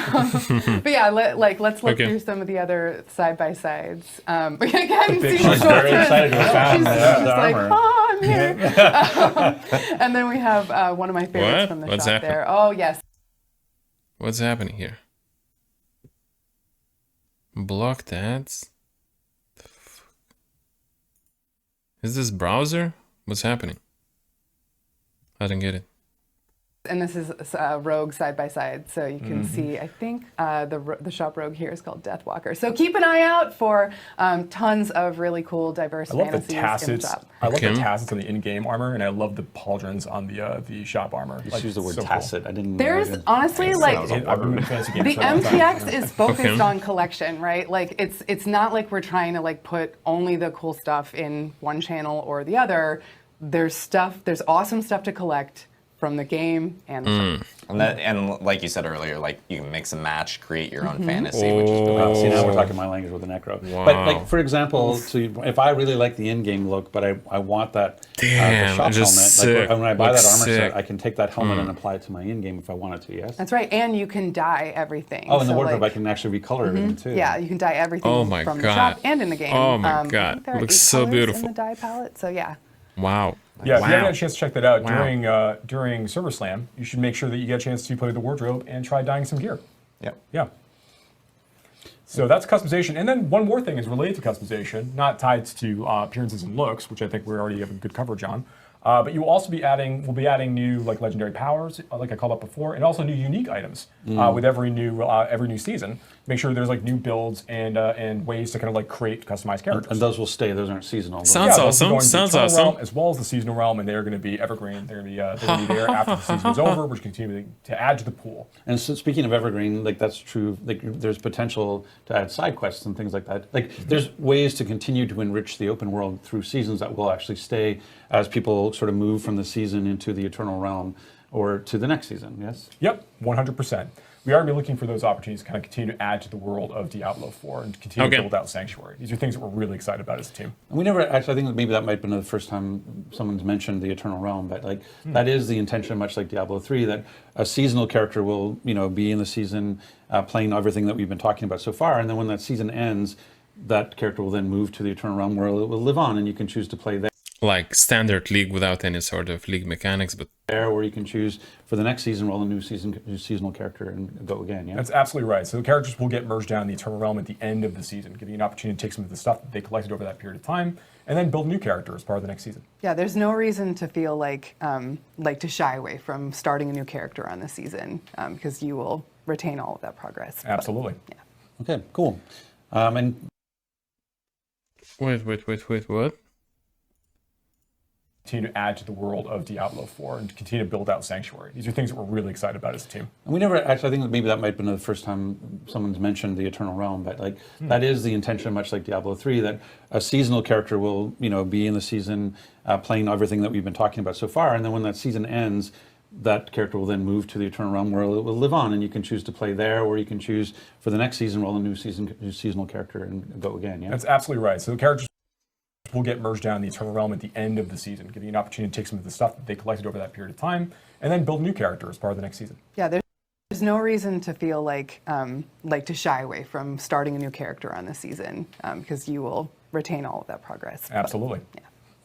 But yeah, let's look Okay. through some of the other side by sides. But again, big Season she's very Shortcut, excited to have found she's the just like, armor. oh, I'm here. And then we have one of my favorites What? from the What's shop happening? there. Oh yes, What's happening here? Blocked ads? Is this browser? What's happening? I don't get it. and this is Rogue side by side, so you can see. I think the shop Rogue here is called Deathwalker. So keep an eye out for tons of really cool, diverse I love the fantasies in the tassets. shop. I love the Okay. tassets on the in-game armor, and I love the pauldrons on the shop armor. Just use the word so cool. tacet. I didn't. There's know. honestly like I've been in fantasy games the for a long time. MTX is focused Okay. on collection, right? Like it's not like we're trying to like put only the cool stuff in one channel or the other. There's awesome stuff to collect from the game and the shop. And like you said earlier, like you can mix and match, create your own fantasy, which is really Oh, see, now cool. we're talking my language with the necro. Wow. But like, for example, if I really like the in-game look, but I want that Damn, the shop just helmet, sick. like when I buy that Looks armor sick. set, I can take that helmet and apply it to my in-game if I wanted to. Yes. That's right, and you can dye everything. Oh, in the So, wardrobe, like, I can actually recolor everything too. yeah, you can dye everything Oh my from the God. shop and in the game. Oh my I God. think there are Looks 8 so colors beautiful. in the dye palette. So yeah. Wow. Yeah, if you haven't Wow. had a chance to check that out Wow. during Server Slam, you should make sure that you get a chance to play the wardrobe and try dyeing some gear. Yep. Yeah. So that's customization. And then one more thing is related to customization, not tied to appearances and looks, which I think we already have a good coverage on. But you will also be adding new like legendary powers, like I called out before, and also new unique items with every new season. Make sure there's like new builds and ways to kind of like create customized characters. And those will stay. Those aren't seasonal. Those- Sounds those are awesome. going to the Sounds Eternal awesome. Realm, as well as the seasonal realm, and they're going to be evergreen. They're going to be there after the season is over, which continue to add to the pool. And so speaking of evergreen, like that's true. Like there's potential to add side quests and things like that. Like there's ways to continue to enrich the open world through seasons that will actually stay as people sort of move from the season into the Eternal Realm or to the next season. Yes. Yep, 100%. We are going to be looking for those opportunities to kind of continue to add to the world of Diablo 4 and continue Okay. to build out Sanctuary. These are things that we're really excited about as a team. And we never actually. I think that maybe that might have been the first time someone's mentioned the Eternal Realm. But like that is the intention, much like Diablo 3, that a seasonal character will be in the season playing everything that we've been talking about so far, and then when that season ends, that character will then move to the Eternal Realm where it will live on, and you can choose to play there. Like standard league without any sort of league mechanics, but Or you can choose for the next season, roll a new seasonal character and go again. Yeah. That's absolutely right. So the characters will get merged down in the Eternal Realm at the end of the season, giving you an opportunity to take some of the stuff that they collected over that period of time and then build a new character as part of the next season. Yeah, there's no reason to feel like to shy away from starting a new character on the season because you will retain all of that progress. Absolutely. Okay. Cool. And wait, what? Continue to add to the world of Diablo 4 and continue to build out Sanctuary. These are things that we're really excited about as a team. we never actually. I think that maybe that might have been the first time someone's mentioned the Eternal Realm. But like that is the intention, much like Diablo 3, that a seasonal character will be in the season playing everything that we've been talking about so far, and then when that season ends, that character will then move to the Eternal Realm where it will live on, and you can choose to play there, or you can choose for the next season roll a new seasonal character and go again. Yeah. That's absolutely right. So the characters will get merged down in the Eternal Realm at the end of the season, giving you an opportunity to take some of the stuff that they collected over that period of time and then build a new character as part of the next season. Yeah, there's no reason to feel like to shy away from starting a new character on the season because you will retain all of that progress. Absolutely.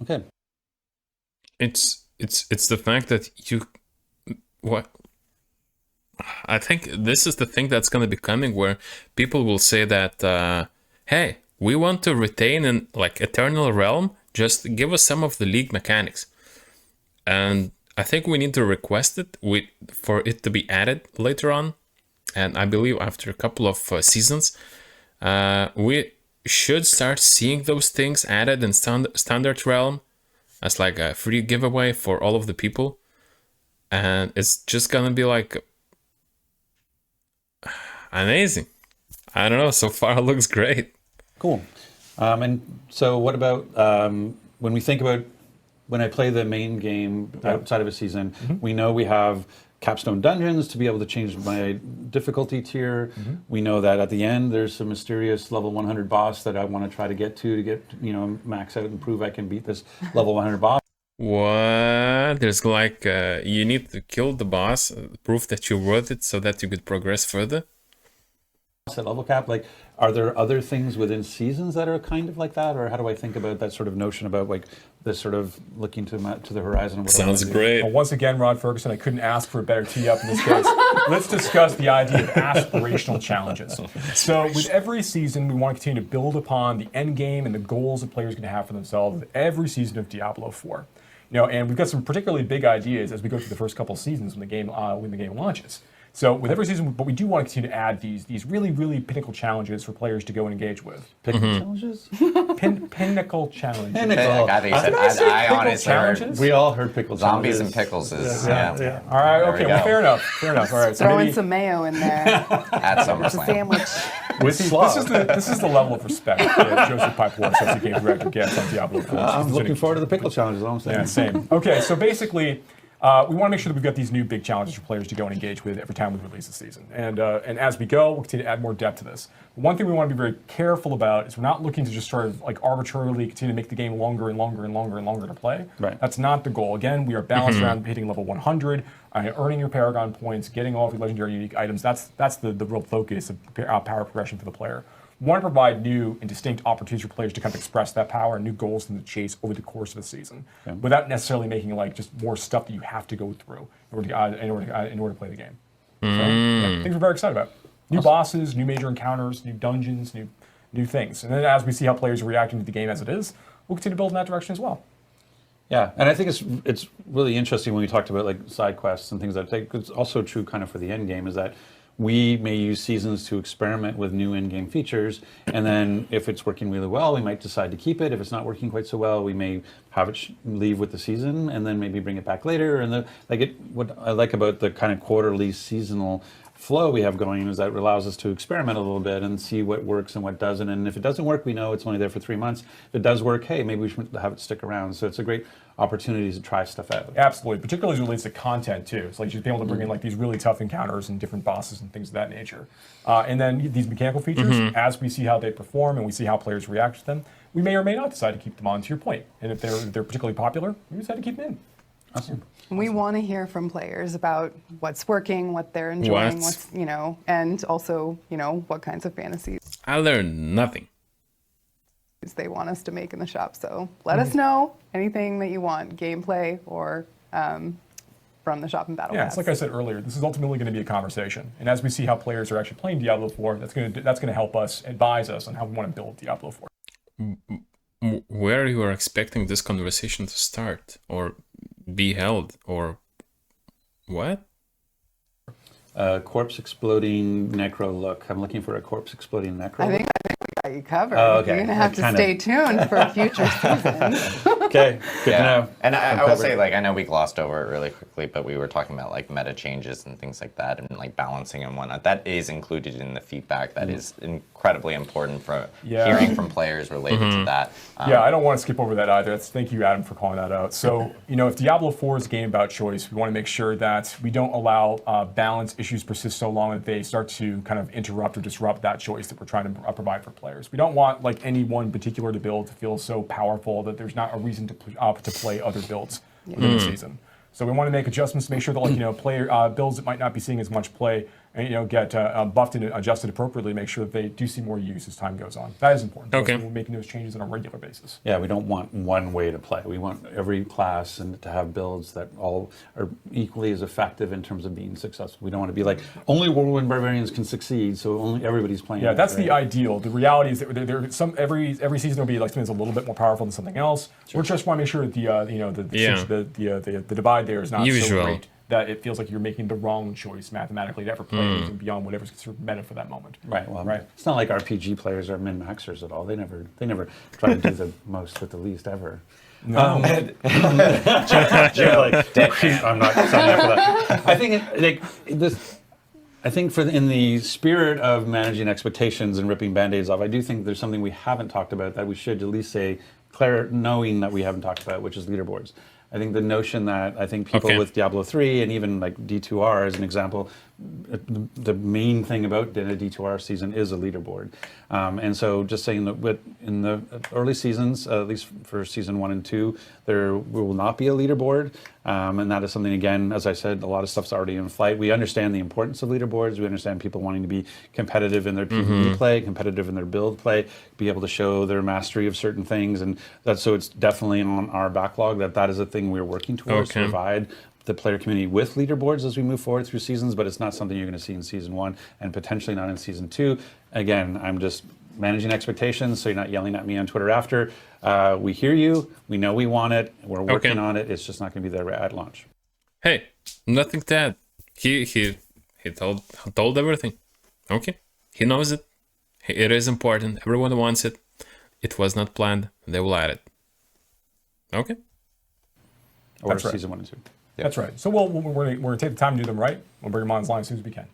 Okay. It's the fact that what I think this is the thing that's going to be coming, where people will say that hey, we want to retain an like Eternal Realm, just give us some of the league mechanics. And I think we need to request it for it to be added later on. And I believe after a couple of seasons, we should start seeing those things added in Standard Realm as like a free giveaway for all of the people. And it's just gonna be like amazing. I don't know, so far it looks great. Cool. And so what about when we think about when I play the main game outside of a season, we know we have capstone dungeons to be able to change my difficulty tier. We know that at the end there's a mysterious level 100 boss that I want to try to get max out and prove I can beat this level 100 boss. What? There's like you need to kill the boss, prove that you're worth it, so that you could progress further. At level cap, like, are there other things within seasons that are kind of like that, or how do I think about that sort of notion about like this sort of looking to the horizon? Of what Sounds I wanna do? great. Well, once again, Rod Ferguson, I couldn't ask for a better tee up in this case. Let's discuss the idea of aspirational challenges. So with every season, we want to continue to build upon the end game and the goals that players are going to have for themselves with every season of Diablo 4. And we've got some particularly big ideas as we go through the first couple of seasons when the game launches. So with every season, but we do want to continue to add these really, really pinnacle challenges for players to go and engage with. Challenges? Pinnacle challenges. Pinnacle. I think you said, I honestly heard challenges? We all heard pickle zombies challenges. and pickles is, Yeah. All right, There okay, we well, go. fair enough. All right, so Throwing maybe some mayo in there. at It's a SummerSlam. sandwich. With slaw. this is the level of respect that Joseph Pipeworth, Associate Game Director, gets on Diablo 4. I'm looking forward to the pickle challenge, is all I'm saying. Yeah, same. Okay, so basically, we want to make sure that we've got these new big challenges for players to go and engage with every time we release a season. And as we go, we'll continue to add more depth to this. One thing we want to be very careful about is we're not looking to just sort of like arbitrarily continue to make the game longer and longer and longer and longer to play. Right. That's not the goal. Again, we are balanced around hitting level 100, earning your Paragon points, getting all of your legendary unique items. That's the real focus of power progression for the player. We want to provide new and distinct opportunities for players to kind of express that power and new goals to chase over the course of a season, without necessarily making like just more stuff that you have to go through in order to play the game. So, yeah, things we're very excited about. New bosses, new major encounters, new dungeons, new things. And then as we see how players are reacting to the game as it is, we'll continue to build in that direction as well. Yeah, and I think it's really interesting when we talked about like side quests and things like that. It's also true kind of for the end game is that we may use seasons to experiment with new in-game features, and then if it's working really well, we might decide to keep it. If it's not working quite so well, we may have it leave with the season, and then maybe bring it back later. And what I like about the kind of quarterly seasonal flow we have going is that it allows us to experiment a little bit and see what works and what doesn't. And if it doesn't work, we know it's only there for 3 months. If it does work, hey, maybe we should have it stick around. So it's a great opportunity to try stuff out. Absolutely, particularly as it relates to content too. So like just being able to bring in like these really tough encounters and different bosses and things of that nature. And then these mechanical features, as we see how they perform and we see how players react to them, we may or may not decide to keep them on, to your point. And if they're particularly popular, we decide to keep them in. Awesome. We want to hear from players about what's working, what they're enjoying, what's, and also, what kinds of fantasies I learned nothing. they want us to make in the shop. So let us know anything that you want, gameplay or from the shop and battle. Yeah, it's like I said earlier, this is ultimately going to be a conversation. And as we see how players are actually playing Diablo 4, that's going to help us, advise us on how we want to build Diablo 4. Where you are expecting this conversation to start or be held, or what? Corpse exploding necro look. I'm looking for a corpse exploding necro. I think we got you covered. Oh, okay. You're going to have to Kinda. stay tuned for future seasons. Okay, good to know. And I will covered. say, like, I know we glossed over it really quickly, but we were talking about like meta changes and things like that, and like balancing and whatnot. That is included in the feedback. That is incredibly important for hearing from players related to that. Yeah, I don't want to skip over that either. Thank you, Adam, for calling that out. So, if Diablo 4 is a game about choice, we want to make sure that we don't allow balance issues persist so long that they start to kind of interrupt or disrupt that choice that we're trying to provide for players. We don't want like any one particular build to feel so powerful that there's not a reason to play other builds within the season. So we want to make adjustments to make sure that player builds that might not be seeing as much play and get buffed and adjusted appropriately to make sure that they do see more use as time goes on. That is important. Okay. So we're making those changes on a regular basis. Yeah, we don't want one way to play. We want every class and to have builds that all are equally as effective in terms of being successful. We don't want to be like, only Whirlwind Barbarians can succeed, so only everybody's playing. Yeah, it, that's right? the ideal. The reality is that every season will be like something that's a little bit more powerful than something else. Sure. We just want to make sure that the divide there is not so great that it feels like you're making the wrong choice mathematically to ever play anything beyond whatever's considered meta for that moment. Right. Well, it's not like RPG players are min-maxers at all. They never try to do the most with the least ever. No. I'm not signing up for that. I think in the spirit of managing expectations and ripping band-aids off, I do think there's something we haven't talked about that we should at least say, knowing that we haven't talked about, which is leaderboards. I think the notion that people with Diablo 3 and even like D2R as an example the main thing about a D2R season is a leaderboard. And so just saying that in the early seasons, at least for season 1 and 2, there will not be a leaderboard. And that is something, again, as I said, a lot of stuff's already in flight. We understand the importance of leaderboards. We understand people wanting to be competitive in their PvE play, competitive in their build play, be able to show their mastery of certain things. And so it's definitely on our backlog that is a thing we're working towards to provide the player community with leaderboards as we move forward through seasons, but it's not something you're going to see in season 1 and potentially not in season 2. Again, I'm just managing expectations so you're not yelling at me on Twitter after. We hear you. We know we want it. We're working on it. It's just not going to be there at launch. Hey, nothing to add. He told everything. Okay, he knows it. It is important. Everyone wants it. It was not planned. They will add it. Okay. Or That's right. season 1 and 2. That's right. So we're going to take the time to do them right. We'll bring them online as soon as we can.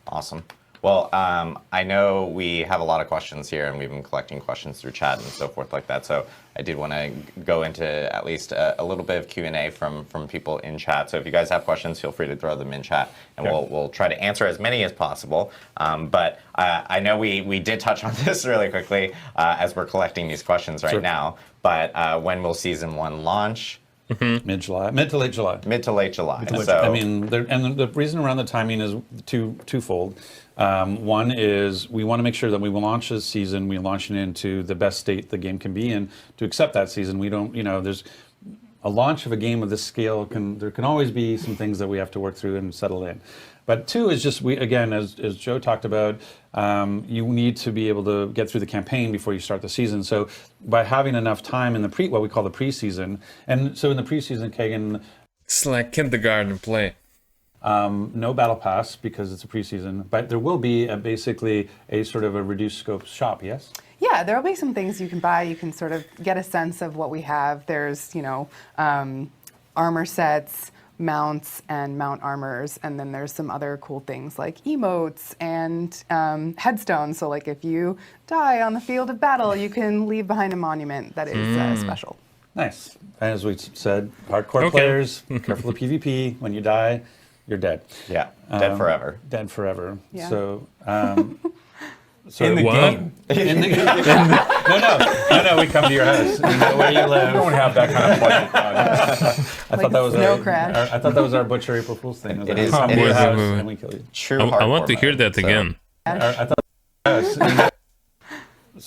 Awesome. Well, I know we have a lot of questions here, and we've been collecting questions through chat and so forth like that. So I did want to go into at least a little bit of Q&A from people in chat. So if you guys have questions, feel free to throw them in chat, and we'll try to answer as many as possible. But I know we did touch on this really quickly as we're collecting these questions right now. But when will season 1 launch? Mid-July, mid to late July. Mid to late July. I mean, and the reason around the timing is twofold. One is we want to make sure that we will launch this season, we launch it into the best state the game can be in to accept that season. We don't, there's a launch of a game of this scale there can always be some things that we have to work through and settle in. But 2 is just, again, as Joe talked about, you need to be able to get through the campaign before you start the season. So by having enough time in what we call the preseason, and so in the preseason, Kagan... It's like kindergarten play. No battle pass because it's a preseason, but there will be basically a sort of a reduced scope shop, yes? Yeah, there'll be some things you can buy. You can sort of get a sense of what we have. There's, armor sets, mounts and mount armors, and then there's some other cool things like emotes and headstones. So like if you die on the field of battle, you can leave behind a monument that is special. Nice. And as we said, hardcore players, careful of PvP. When you die, you're dead. Yeah, dead forever. Dead forever. Yeah. So... in the game. No, we come to your house. We know where you live. We don't have that kind of budget. I thought that was Snow Crash. I thought that was our Butcher April Fool's thing. It is. Come to It your is. house and we kill you. True I want to hardcore hear mode, that so- again. I thought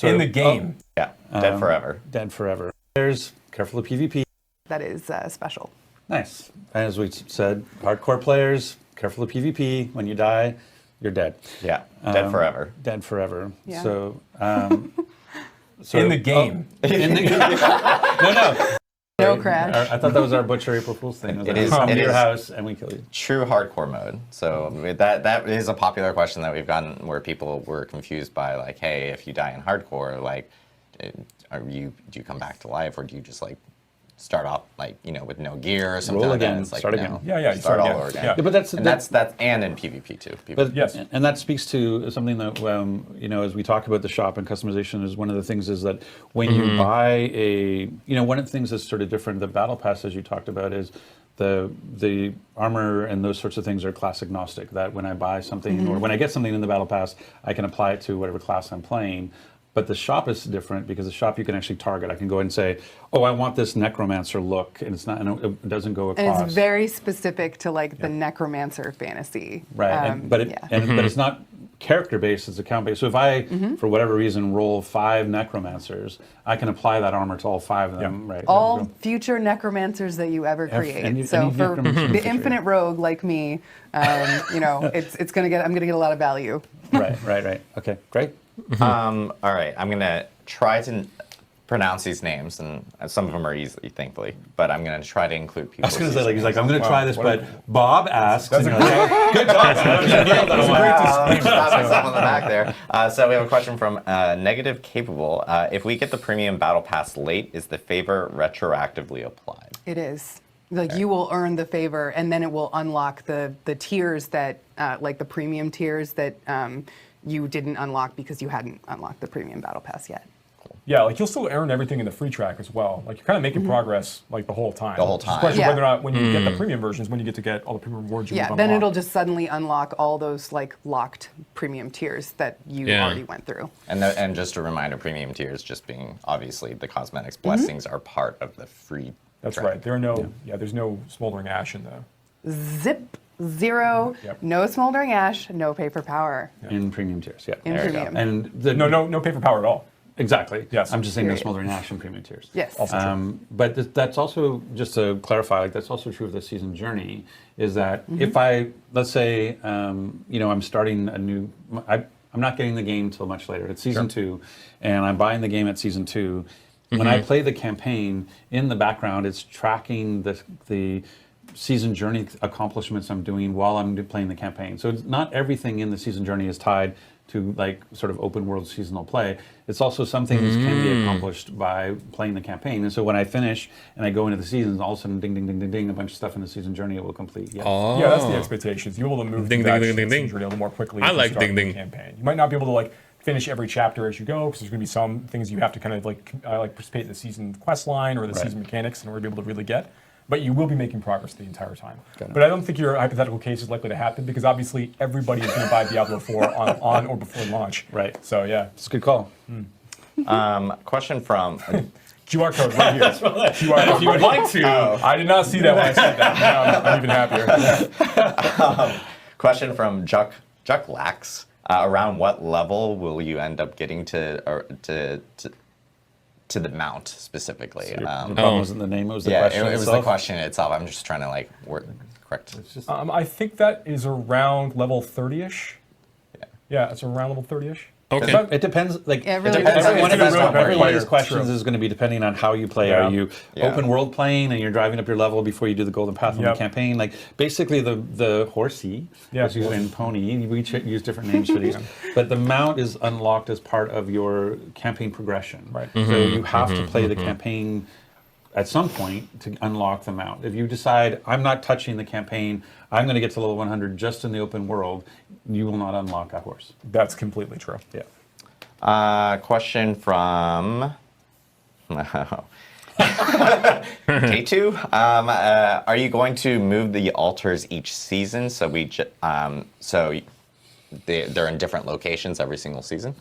In the game. Yeah, dead forever. Dead forever. Players, careful of PvP. That is special. Nice. And as we said, hardcore players, careful of PvP. When you die, you're dead. Yeah, dead forever. Dead forever. Yeah. So, In the game. In the Snow Crash. I thought that was our Butcher April Fool's thing. It is. Come to It your is. house and we kill you. True hardcore mode. So that is a popular question that we've gotten where people were confused by like, hey, if you die in hardcore, like, do you come back to life or do you just like start off like with no gear or something Roll like again, that? It's like, start again. Yeah, start all again. over again. Yeah. Yeah, but that's And in PvP too. But Yes. and that speaks to something that as we talk about the shop and customization, is one of the things is that when you buy one of the things that's sort of different, the battle pass as you talked about is the armor and those sorts of things are class agnostic. That when I buy something or when I get something in the battle pass, I can apply it to whatever class I'm playing. But the shop is different because the shop you can actually target. I can go and say, "Oh, I want this necromancer look," and it doesn't go across. And it's very specific to like the necromancer fantasy. Right, but it's not character based; it's account based. So if I, for whatever reason, roll 5 necromancers, I can apply that armor to all 5 of them. Right. All future necromancers that you ever create. any So for necromancer the for infinite rogue like me, it's gonna get. I'm gonna get a lot of value. Right. Okay, great. All right, I'm gonna try to pronounce these names, and some of them are easy, thankfully. But I'm gonna try to include people. I was going to say, he's like, I'm going to try this, but Bob asks. That's and a you're like, good job. Pat myself on the back there. So we have a question from Negative Capable. If we get the premium battle pass late, is the favor retroactively applied? It is. Like you will earn the favor, and then it will unlock the tiers that, like the premium tiers that you didn't unlock because you hadn't unlocked the premium battle pass yet. Cool. Yeah, like you'll still earn everything in the free track as well. Like you're kind of making progress like the whole time. The whole It's just a time. question of Yeah. whether or not when you get the premium versions, when you get to get all the premium rewards you Yeah, move then unlock. it'll just suddenly unlock all those like locked premium tiers that you Yeah. already went through. And just a reminder, premium tiers just being obviously the cosmetics blessings are part of the free. That's track. right. There are no there's no smoldering ash in the Zip, zero, Yep. no smoldering ash, no pay for power. In premium tiers, yeah. In There you go. premium. And the, no pay for power at all. exactly. Yes. I'm just saying no Period. smoldering ash in premium tiers. Yes. Also true. But that's also, just to clarify, like that's also true of the season journey, is that if let's say, I'm starting a new, I'm not getting the game till much later. It's season 2, and I'm buying the game at season 2. When I play the campaign, in the background, it's tracking the season journey accomplishments I'm doing while I'm playing the campaign. So it's not everything in the season journey is tied to like sort of open world seasonal play. It's also some things can be accomplished by playing the campaign. And so when I finish and I go into the seasons, all of a sudden, ding, ding, ding, ding, ding, a bunch of stuff in the season journey it will complete. Yeah. Oh. Yeah, that's the expectations. You'll be able to move Ding, through ding, that ding, ding, season ding. journey a little more quickly. I if you like start ding, the ding. campaign. You might not be able to like finish every chapter as you go because there's going to be some things you have to kind of like participate in the season quest line or the season mechanics in order to be able to really get. But you will be making progress the entire time. But I don't think your hypothetical case is likely to happen because obviously everybody is going to buy Diablo 4 on or before launch. Right. So yeah, It's a good call. Question from. QR code right here. QR code. If you would like to. I did not see that when I said that. Now I'm even happier. Question from Juck Lax. Around what level will you end up getting to the mount specifically? The problem wasn't the name, it was the Yeah, question it was the itself. question itself. I'm just trying to like correct. I think that is around level 30-ish. Yeah, it's around level 30-ish. Okay. It depends. Like It really depends on depends. what it is. every one of these True. questions is going to be depending on how you play. Yeah. Are you Yeah. open world playing and you're driving up your level before you do the golden path on Yep. the campaign? Like basically the horsey, Yeah. as you and pony. We use different names for these, but the mount is unlocked as part of your campaign progression. Right. So you have to play the campaign at some point to unlock the mount. If you decide I'm not touching the campaign, I'm going to get to level 100 just in the open world, you will not unlock that horse. That's completely true. Yeah. Question from K2. Are you going to move the altars each season so they're in different locations every single season?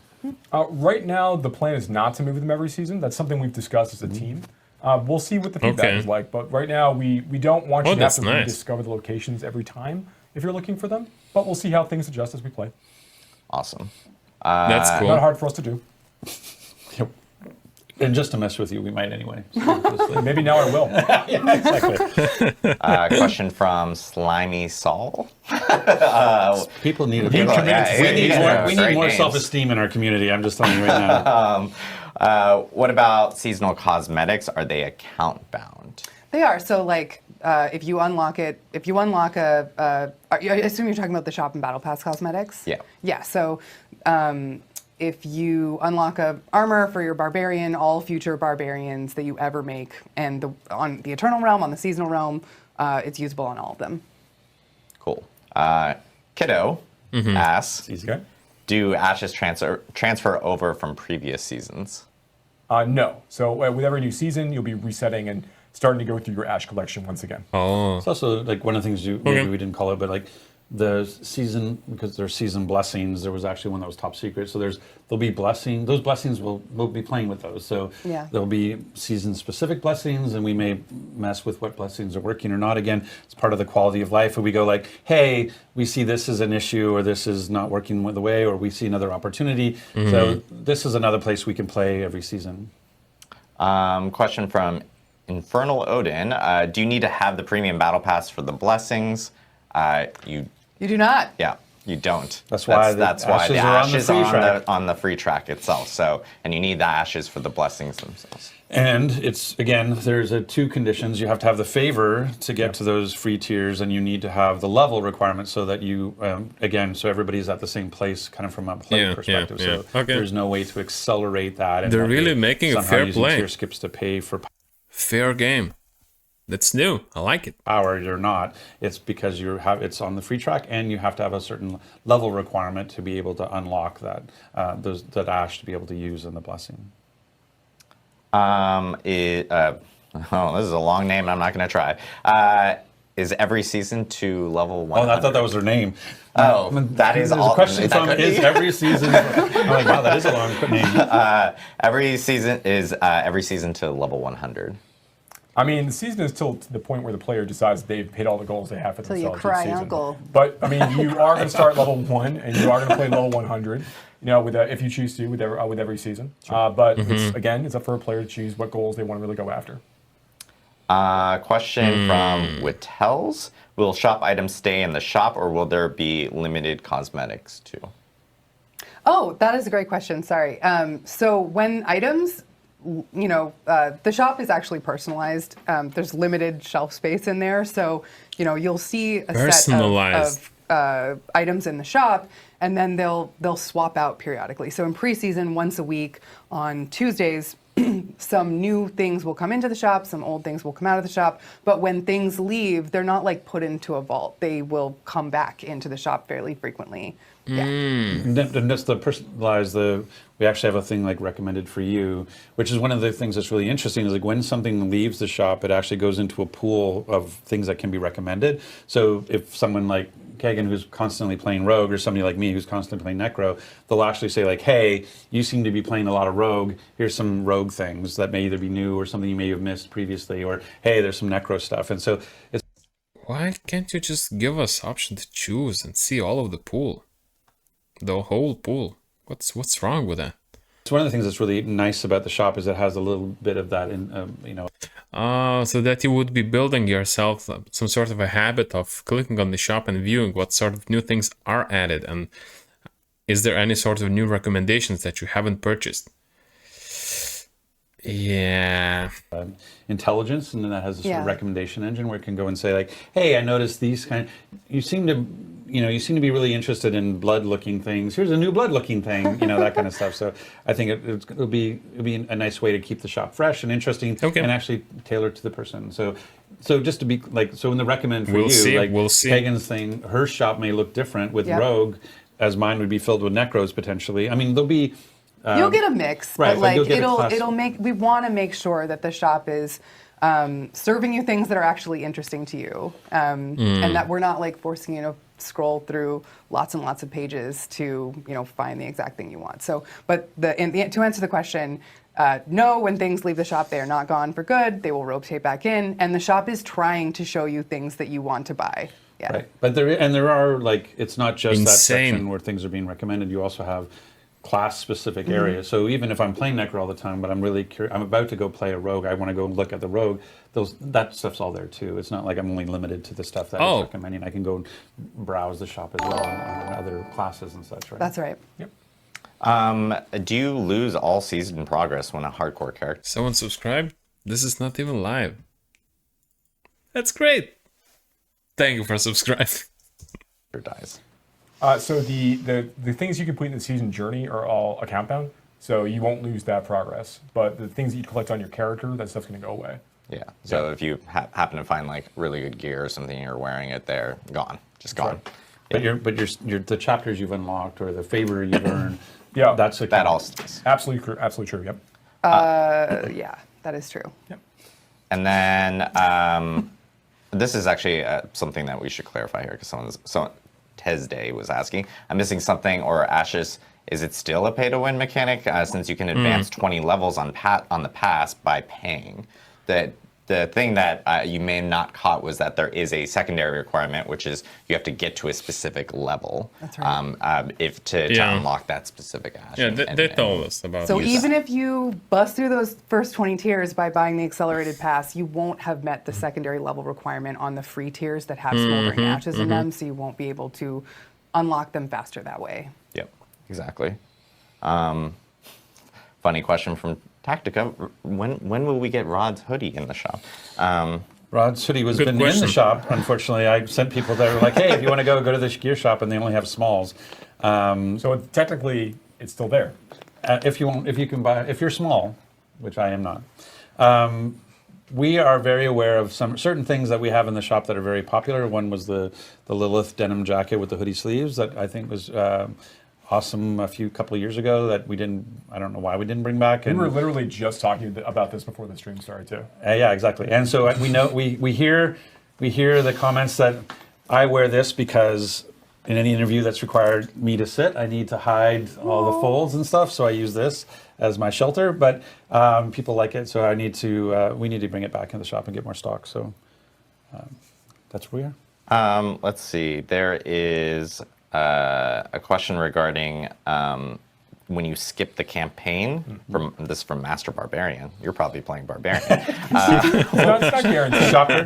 Right now, the plan is not to move them every season. That's something we've discussed as a team. We'll see what the feedback Okay. is like, but right now we don't want you to have that's to nice. rediscover the locations every time if you're looking for them. But we'll see how things adjust as we play. Awesome. That's Not cool. hard for us to do. And just to mess with you, we might anyway. So just like- Maybe now I will. Question from Slimy Saul. People need a People- bit. yeah, We need yeah, more. We great need more names. self-esteem in our community. I'm just telling you right now. What about seasonal cosmetics? Are they account bound? They are. So like if you unlock a, I assume you're talking about the shop and battle pass cosmetics? Yeah. Yeah, so if you unlock a armor for your barbarian, all future barbarians that you ever make, and on the Eternal Realm, on the Seasonal Realm, it's usable on all of them. Cool. Kiddo asks, Okay. do ashes transfer over from previous seasons? No. So with every new season, you'll be resetting and starting to go through your ash collection once again. Oh. It's also like one of the things maybe we didn't call it, but like the season, because there's season blessings. There was actually one that was top secret. So there'll be blessing. Those blessings we'll be playing with those. So Yeah. there'll be season specific blessings, and we may mess with what blessings are working or not. Again, it's part of the quality of life. Where we go like, hey, we see this as an issue, or this is not working the way, or we see another opportunity. So this is another place we can play every season. Question from Infernal Odin. Do you need to have the premium battle pass for the blessings? You do not. Yeah, you don't. That's why the that's why the ashes are on the ashes free are track. on the free track itself. So, and you need the ashes for the blessings themselves. And it's, again, there's two conditions. You have to have the favor to get to those free tiers, and you need to have the level requirement so that you, again, so everybody's at the same place kind of from a play Yeah, perspective. yeah, So yeah. Okay. there's no way to accelerate that. And They're not really be making a somehow fair using play. tier skips to pay for Fair game. That's new. I like it. power or not. It's because it's on the free track, and you have to have a certain level requirement to be able to unlock that ash to be able to use in the blessing. This is a long name. I'm not going to try. Is every season to level 100? Oh, I thought that was her name. Oh, that is There's all. a question that from could is be. every season. I'm like, wow, that is a long name. Every season is every season to level 100. I mean, the season is till to the point where the player decides they've hit all the goals they have for Till you themselves cry, each season. uncle. But I mean, you are going to start level 1, and you are going to play level 100. You know, if you choose to, with every season. But it's up for a player to choose what goals they want to really go after. Question from Wittels. Will shop items stay in the shop, or will there be limited cosmetics too? Oh, that is a great question. Sorry. So when items, the shop is actually personalized. There's limited shelf space in there, so you'll see a Personalized. set of items in the shop, and then they'll swap out periodically. So in preseason, once a week on Tuesdays, some new things will come into the shop, some old things will come out of the shop. But when things leave, they're not like put into a vault. They will come back into the shop fairly frequently. Yeah. And that's the personalized. We actually have a thing like recommended for you, which is one of the things that's really interesting. Is like when something leaves the shop, it actually goes into a pool of things that can be recommended. So if someone like Kagan, who's constantly playing Rogue, or somebody like me who's constantly playing Necro, they'll actually say like, hey, you seem to be playing a lot of Rogue. Here's some Rogue things that may either be new or something you may have missed previously, or hey, there's some Necro stuff. And so it's Why can't you just give us option to choose and see all of the pool? The whole pool. What's wrong with that? one of the things that's really nice about the shop is it has a little bit of that in, So that you would be building yourself some sort of a habit of clicking on the shop and viewing what sort of new things are added, and is there any sort of new recommendations that you haven't purchased? Yeah. intelligence, and then that has a sort of Yeah. recommendation engine where it can go and say like, hey, I noticed these you seem to be really interested in blood looking things. Here's a new blood looking thing, that kind of stuff. So I think it'll be a nice way to keep the shop fresh and interesting, Okay. and actually tailored to the person. So just to be like, so in the recommend for We'll you, see, like we'll see. Kagan's thing, her shop may look different with Yep. Rogue, as mine would be filled with Necros potentially. I mean, there'll be You'll get a mix, right, but like you'll get a class- it'll make. We want to make sure that the shop is serving you things that are actually interesting to you, and that we're not like forcing you to scroll through lots and lots of pages to find the exact thing you want. So, but to answer the question, no, when things leave the shop, they are not gone for good. They will rotate back in, and the shop is trying to show you things that you want to buy. Yeah. Right, but there are like, it's not just that Insane. section where things are being recommended. You also have class-specific areas. So even if I'm playing Necro all the time, but I'm really curious, I'm about to go play a Rogue, I want to go and look at the Rogue. That stuff's all there too. It's not like I'm only limited to the stuff that Oh. it's recommending. I can go and browse the shop as well on other classes and such. Right. That's right. Yep. Do you lose all season progress when a hardcore character? Someone subscribed? This is not even live. That's great. Thank you for subscribing. Dies. So the things you complete in the season journey are all account bound, so you won't lose that progress. But the things that you collect on your character, that stuff's going to go away. Yeah. So if you happen to find like really good gear or something, you're wearing it there, gone, just gone. But the chapters you've unlocked or the favor you've earned, Yeah. that's a That all stays. Absolutely true. Yep. Yeah, that is true. Yep. And then this is actually something that we should clarify here, because someone Tesday was asking. I'm missing something, or Ashes. Is it still a pay-to-win mechanic since you can advance 20 levels on the pass by paying? The thing that you may not caught was that there is a secondary requirement, which is you have to get to a specific level. That's right. To unlock that specific ash. Yeah, they told us about So this. even if you bust through those first 20 tiers by buying the accelerated pass, you won't have met the secondary level requirement on the free tiers that have smoldering ashes in them, so you won't be able to unlock them faster that way. Yep, exactly. Funny question from Tactica. When will we get Rod's hoodie in the shop? Rod's hoodie was Good been in question. the shop. Unfortunately, I sent people that were like, "Hey, if you want to go to this gear shop," and they only have smalls. So technically, it's still there. If you can buy, if you're small, which I am not. We are very aware of some certain things that we have in the shop that are very popular. One was the Lilith denim jacket with the hoodie sleeves that I think was awesome a couple of years ago that I don't know why we didn't bring back. We And were literally just talking about this before the stream started too. yeah, exactly. And so we hear the comments that I wear this because in any interview that's required me to sit, I need to hide all the folds and stuff. So I use this as my shelter. But people like it, so we need to bring it back in the shop and get more stock. So that's where we are. Let's see. There is a question regarding when you skip the campaign. This is from Master Barbarian. You're probably playing Barbarian. It's not guaranteed. Shocker.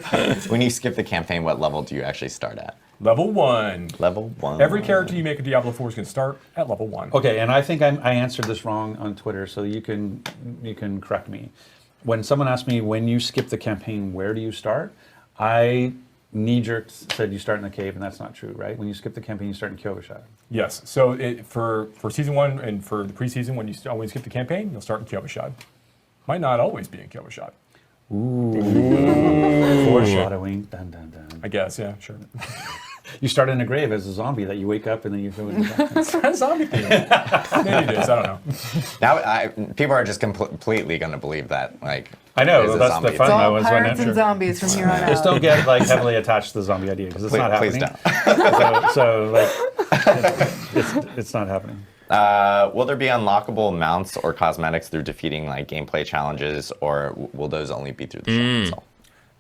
When you skip the campaign, what level do you actually start at? Level 1. Level 1. Every character you make in Diablo 4 is going to start at level 1. Okay, and I think I answered this wrong on Twitter, so you can correct me. When someone asked me when you skip the campaign, where do you start? I knee-jerked said you start in the cave, and that's not true, right? When you skip the campaign, you start in Kyovashad. Yes. So for season 1 and for the preseason, when you skip the campaign, you'll start in Kyovashad. Might not always be in Kyovashad. Foreshadowing. Dun, dun, dun. I guess. Yeah. Sure. You start in a grave as a zombie that you wake up and then you go in the It's a zombie theme. Maybe it is. I don't know. Now, people are just completely going to believe that. Like, I know, it is a that's zombie the fun thing. All was when pirates it- and zombies from here on out. Just don't get like heavily attached to the zombie idea because it's not Please happening. So like, it's not happening. Will there be unlockable mounts or cosmetics through defeating like gameplay challenges, or will those only be through the shop itself?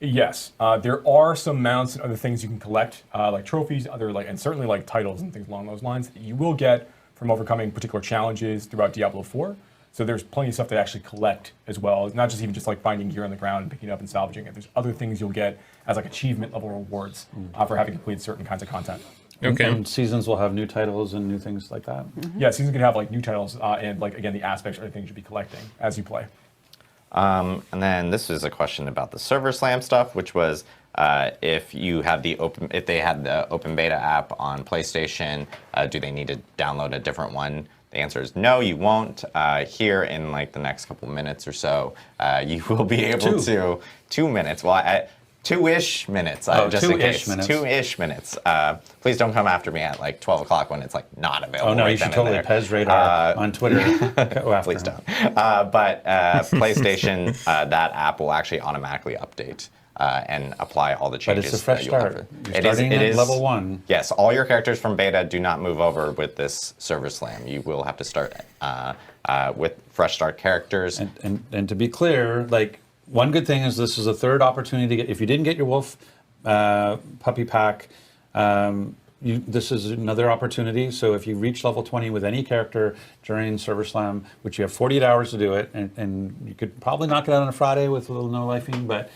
Yes, there are some mounts and other things you can collect, like trophies, and certainly like titles and things along those lines that you will get from overcoming particular challenges throughout Diablo 4. So there's plenty of stuff to actually collect as well. It's not just even just like finding gear on the ground and picking it up and salvaging it. There's other things you'll get as like achievement level rewards for having completed certain kinds of content. Okay. And seasons will have new titles and new things like that. Yeah, seasons can have like new titles and like again the aspects or things you'll be collecting as you play. And then this is a question about the Server Slam stuff, which was if they had the open beta app on PlayStation, do they need to download a different one? The answer is no, you won't. Here in like the next couple minutes or so, you will be able to 2 minutes. Well, 2-ish minutes, just in case. 2-ish minutes. Please don't come after me at like 12 o'clock when it's like not available. Oh no, right you should then and totally there. Pez radar on Twitter. Go after Please him. don't. But PlayStation, that app will actually automatically update and apply all the But changes. it's a fresh that you'll start. have. You're starting at level 1. Yes, all your characters from beta do not move over with this Server Slam. You will have to start with fresh start characters. And to be clear, like one good thing is this is a third opportunity to get. If you didn't get your wolf puppy pack, this is another opportunity. So if you reach level 20 with any character during Server Slam, which you have 48 hours to do it, and you could probably knock it out on a Friday with a little no lifing, but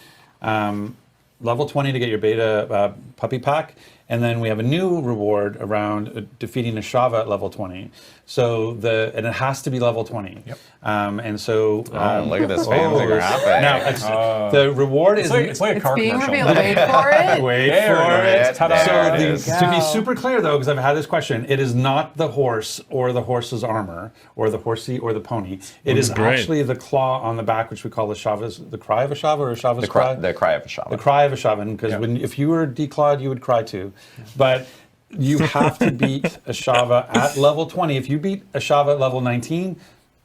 level 20 to get your beta puppy pack. And then we have a new reward around defeating a Shava at level 20. So and it has to be level 20. Yep. And so Look at this fancy graphic. now the reward is It's like a car Being commercial. revealed. Wait for it. wait There for it it. is. Ta-da. So There it is. to be super clear though, because I've had this question, it is not the horse or the horse's armor or the horsey or the pony. It is great. actually the claw on the back, which we call the cry of a Shava or a Shava's cry. The cry of a shaman. The cry of a shaman, because if you were declawed, you would cry too. But you have to beat a Shava at level 20. If you beat a Shava at level 19,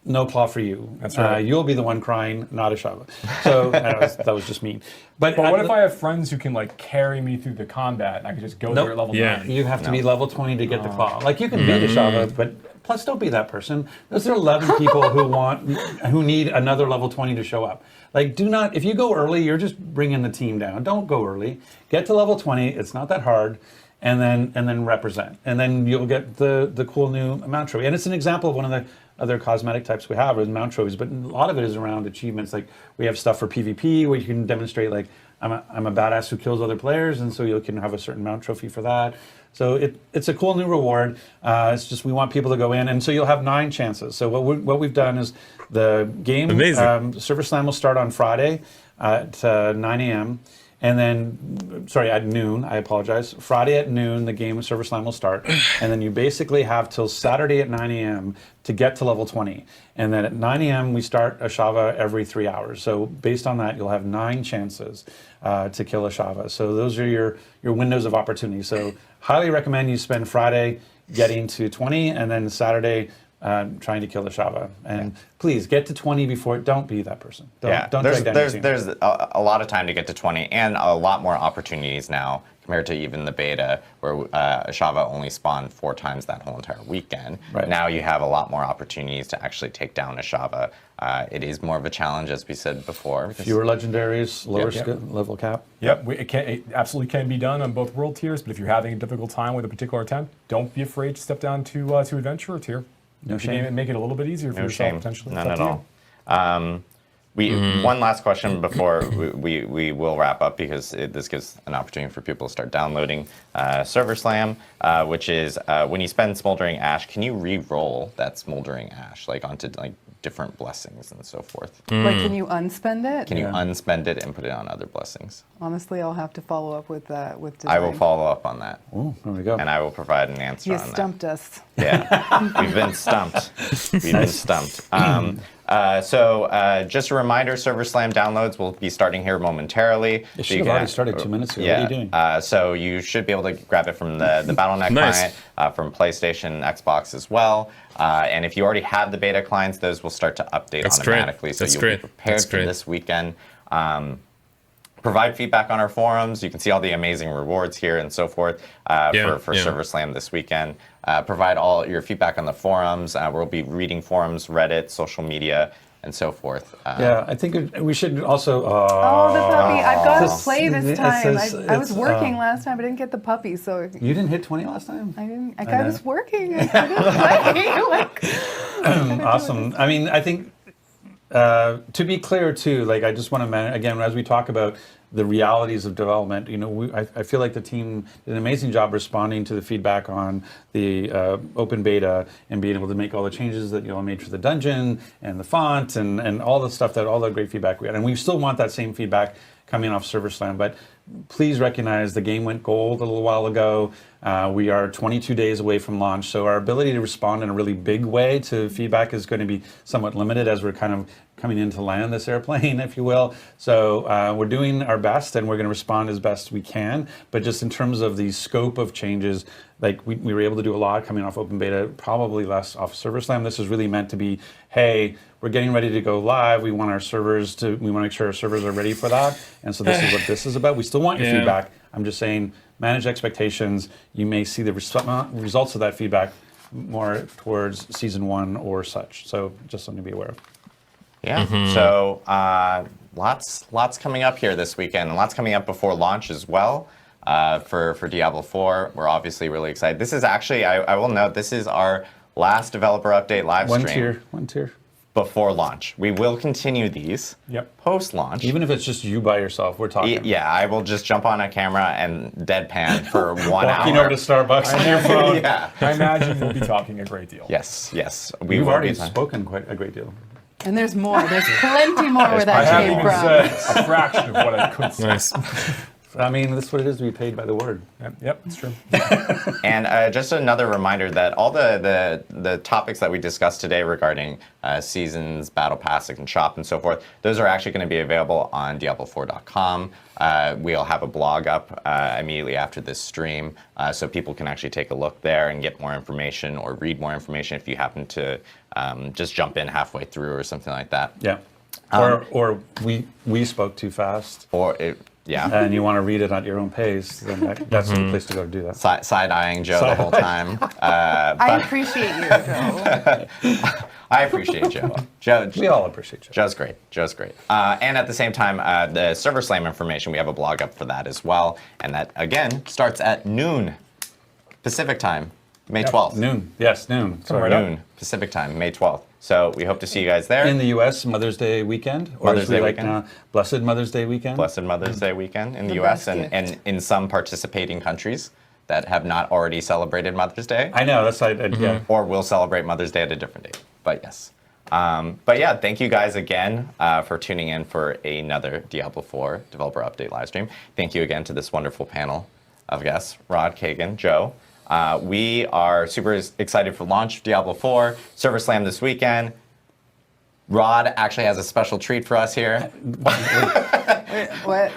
no claw for you. That's right. You'll be the one crying, not a Shava. So that was just mean. But What if I have friends who can like carry me through the combat and I can just go there at level 9? You have to be level 20 to get the claw. Like you can beat a Shava, but plus don't be that person. Those are 11 people who need another level 20 to show up. Like do not, if you go early, you're just bringing the team down. Don't go early. Get to level 20. It's not that hard. And then represent. And then you'll get the cool new mount trophy. And it's an example of one of the other cosmetic types we have is mount trophies, but a lot of it is around achievements. Like we have stuff for PvP where you can demonstrate like I'm a badass who kills other players, and so you can have a certain mount trophy for that. So it's a cool new reward. It's just we want people to go in, and so you'll have 9 chances. So what we've done is the game Server Slam will start on Friday at 9 a.m. And then, sorry, at noon, I apologize. Friday at noon, the game of Server Slam will start. And then you basically have till Saturday at 9 a.m. to get to level 20. And then at 9 a.m., we start a Shava every 3 hours. So based on that, you'll have 9 chances to kill a Shava. So those are your windows of opportunity. So highly recommend you spend Friday getting to 20, and then Saturday trying to kill the Shava. And please get to 20 before. Don't be that person. Don't drag down your team. There's a lot of time to get to 20, and a lot more opportunities now compared to even the beta, where Shava only spawned 4 times that whole entire weekend. Right. Now you have a lot more opportunities to actually take down a Shava. It is more of a challenge, as we said before. Fewer legendaries, lower level cap. Yep, it absolutely can be done on both world tiers, but if you're having a difficult time with a particular attempt, don't be afraid to step down to adventurer tier. No shame. And make it a little bit easier for yourself, potentially. None at all. One last question before we will wrap up, because this gives an opportunity for people to start downloading Server Slam, which is when you spend Smoldering Ash, can you re-roll that Smoldering Ash onto different blessings and so forth? Like, can you unspend it? Can you unspend it and put it on other blessings? Honestly, I'll have to follow up with design. I will follow up on that. Oh, there we go. And I will provide an answer You on that. stumped us. Yeah, we've been stumped. We've been stumped. So just a reminder, Server Slam downloads will be starting here momentarily. It should have already started 2 minutes ago. Yeah. What are you doing? So you should be able to grab it from the Battle.net Nice. client, from PlayStation, Xbox as well. And if you already have the beta clients, those will start to update That's great. automatically. So That's you'll great. be prepared That's for great. this weekend. Provide feedback on our forums. You can see all the amazing rewards here and so forth for Server Slam this weekend. Provide all your feedback on the forums. We'll be reading forums, Reddit, social media, and so forth. Yeah, I think we should also. Oh, the puppy. I've got to It's- play this it time. says I was it's, working last time. I didn't get the puppy, so You didn't hit 20 last time? I didn't. I know. was working. I couldn't play. Awesome. I mean, I think to be clear too, I just want to again, as we talk about the realities of development, I feel like the team did an amazing job responding to the feedback on the open beta and being able to make all the changes that made for the dungeon and the font and all the stuff, all the great feedback we had. And we still want that same feedback coming off Server Slam, but please recognize the game went gold a little while ago. We are 22 days away from launch, so our ability to respond in a really big way to feedback is going to be somewhat limited as we're kind of coming in to land this airplane, if you will. So we're doing our best, and we're going to respond as best we can. But just in terms of the scope of changes, we were able to do a lot coming off open beta, probably less off Server Slam. This is really meant to be, hey, we're getting ready to go live. We want to make sure our servers are ready for that. And so this is what this is about. We still want your feedback. I'm just saying, manage expectations. You may see the results of that feedback more towards season 1 or such. So just something to be aware of. Yeah. So lots coming up here this weekend, and lots coming up before launch as well. For Diablo 4, we're obviously really excited. This is actually, I will note, this is our last developer update live stream. One tier. Before launch. We will continue these post-launch. Even if it's just you by yourself, we're talking. Yeah, I will just jump on a camera and deadpan for 1 hour. Walking over to Starbucks on your phone. Yeah. I imagine we'll be talking a great deal. Yes. We've already spoken quite a great deal. And there's more. There's plenty more where I that haven't came even from. said a fraction of what I could say. Nice. I mean, that's what it is to be paid by the word. Yep, it's true. And just another reminder that all the topics that we discussed today regarding seasons, battle pass, and shop, and so forth, those are actually going to be available on Diablo4.com. We'll have a blog up immediately after this stream, so people can actually take a look there and get more information or read more information if you happen to just jump in halfway through or something like that. Yeah. Or we spoke too fast. Yeah. And you want to read it at your own pace, then that's the place to go to do that. Side-eyeing Joe the whole time. I appreciate you, Joe. I appreciate Joe. We all appreciate Joe. Joe's great. And at the same time, the Server Slam information, we have a blog up for that as well. And that, again, starts at noon Pacific time, May 12th. Noon. Yes, noon. Sorry. Noon Pacific time, May 12th. So we hope to see you guys there. In the U.S., Mother's Day weekend. Or Mother's as we Day like weekend. now, Blessed Mother's Day weekend. Blessed Mother's Day weekend in the The U.S. best and in some participating countries that have not already celebrated Mother's Day. I know, that's yeah. Or will celebrate Mother's Day at a different date. But yes. But yeah, thank you guys again for tuning in for another Diablo 4 developer update live stream. Thank you again to this wonderful panel of guests, Rod, Kagan, Joe. We are super excited for launch of Diablo 4, Server Slam this weekend. Rod actually has a special treat for us here. What?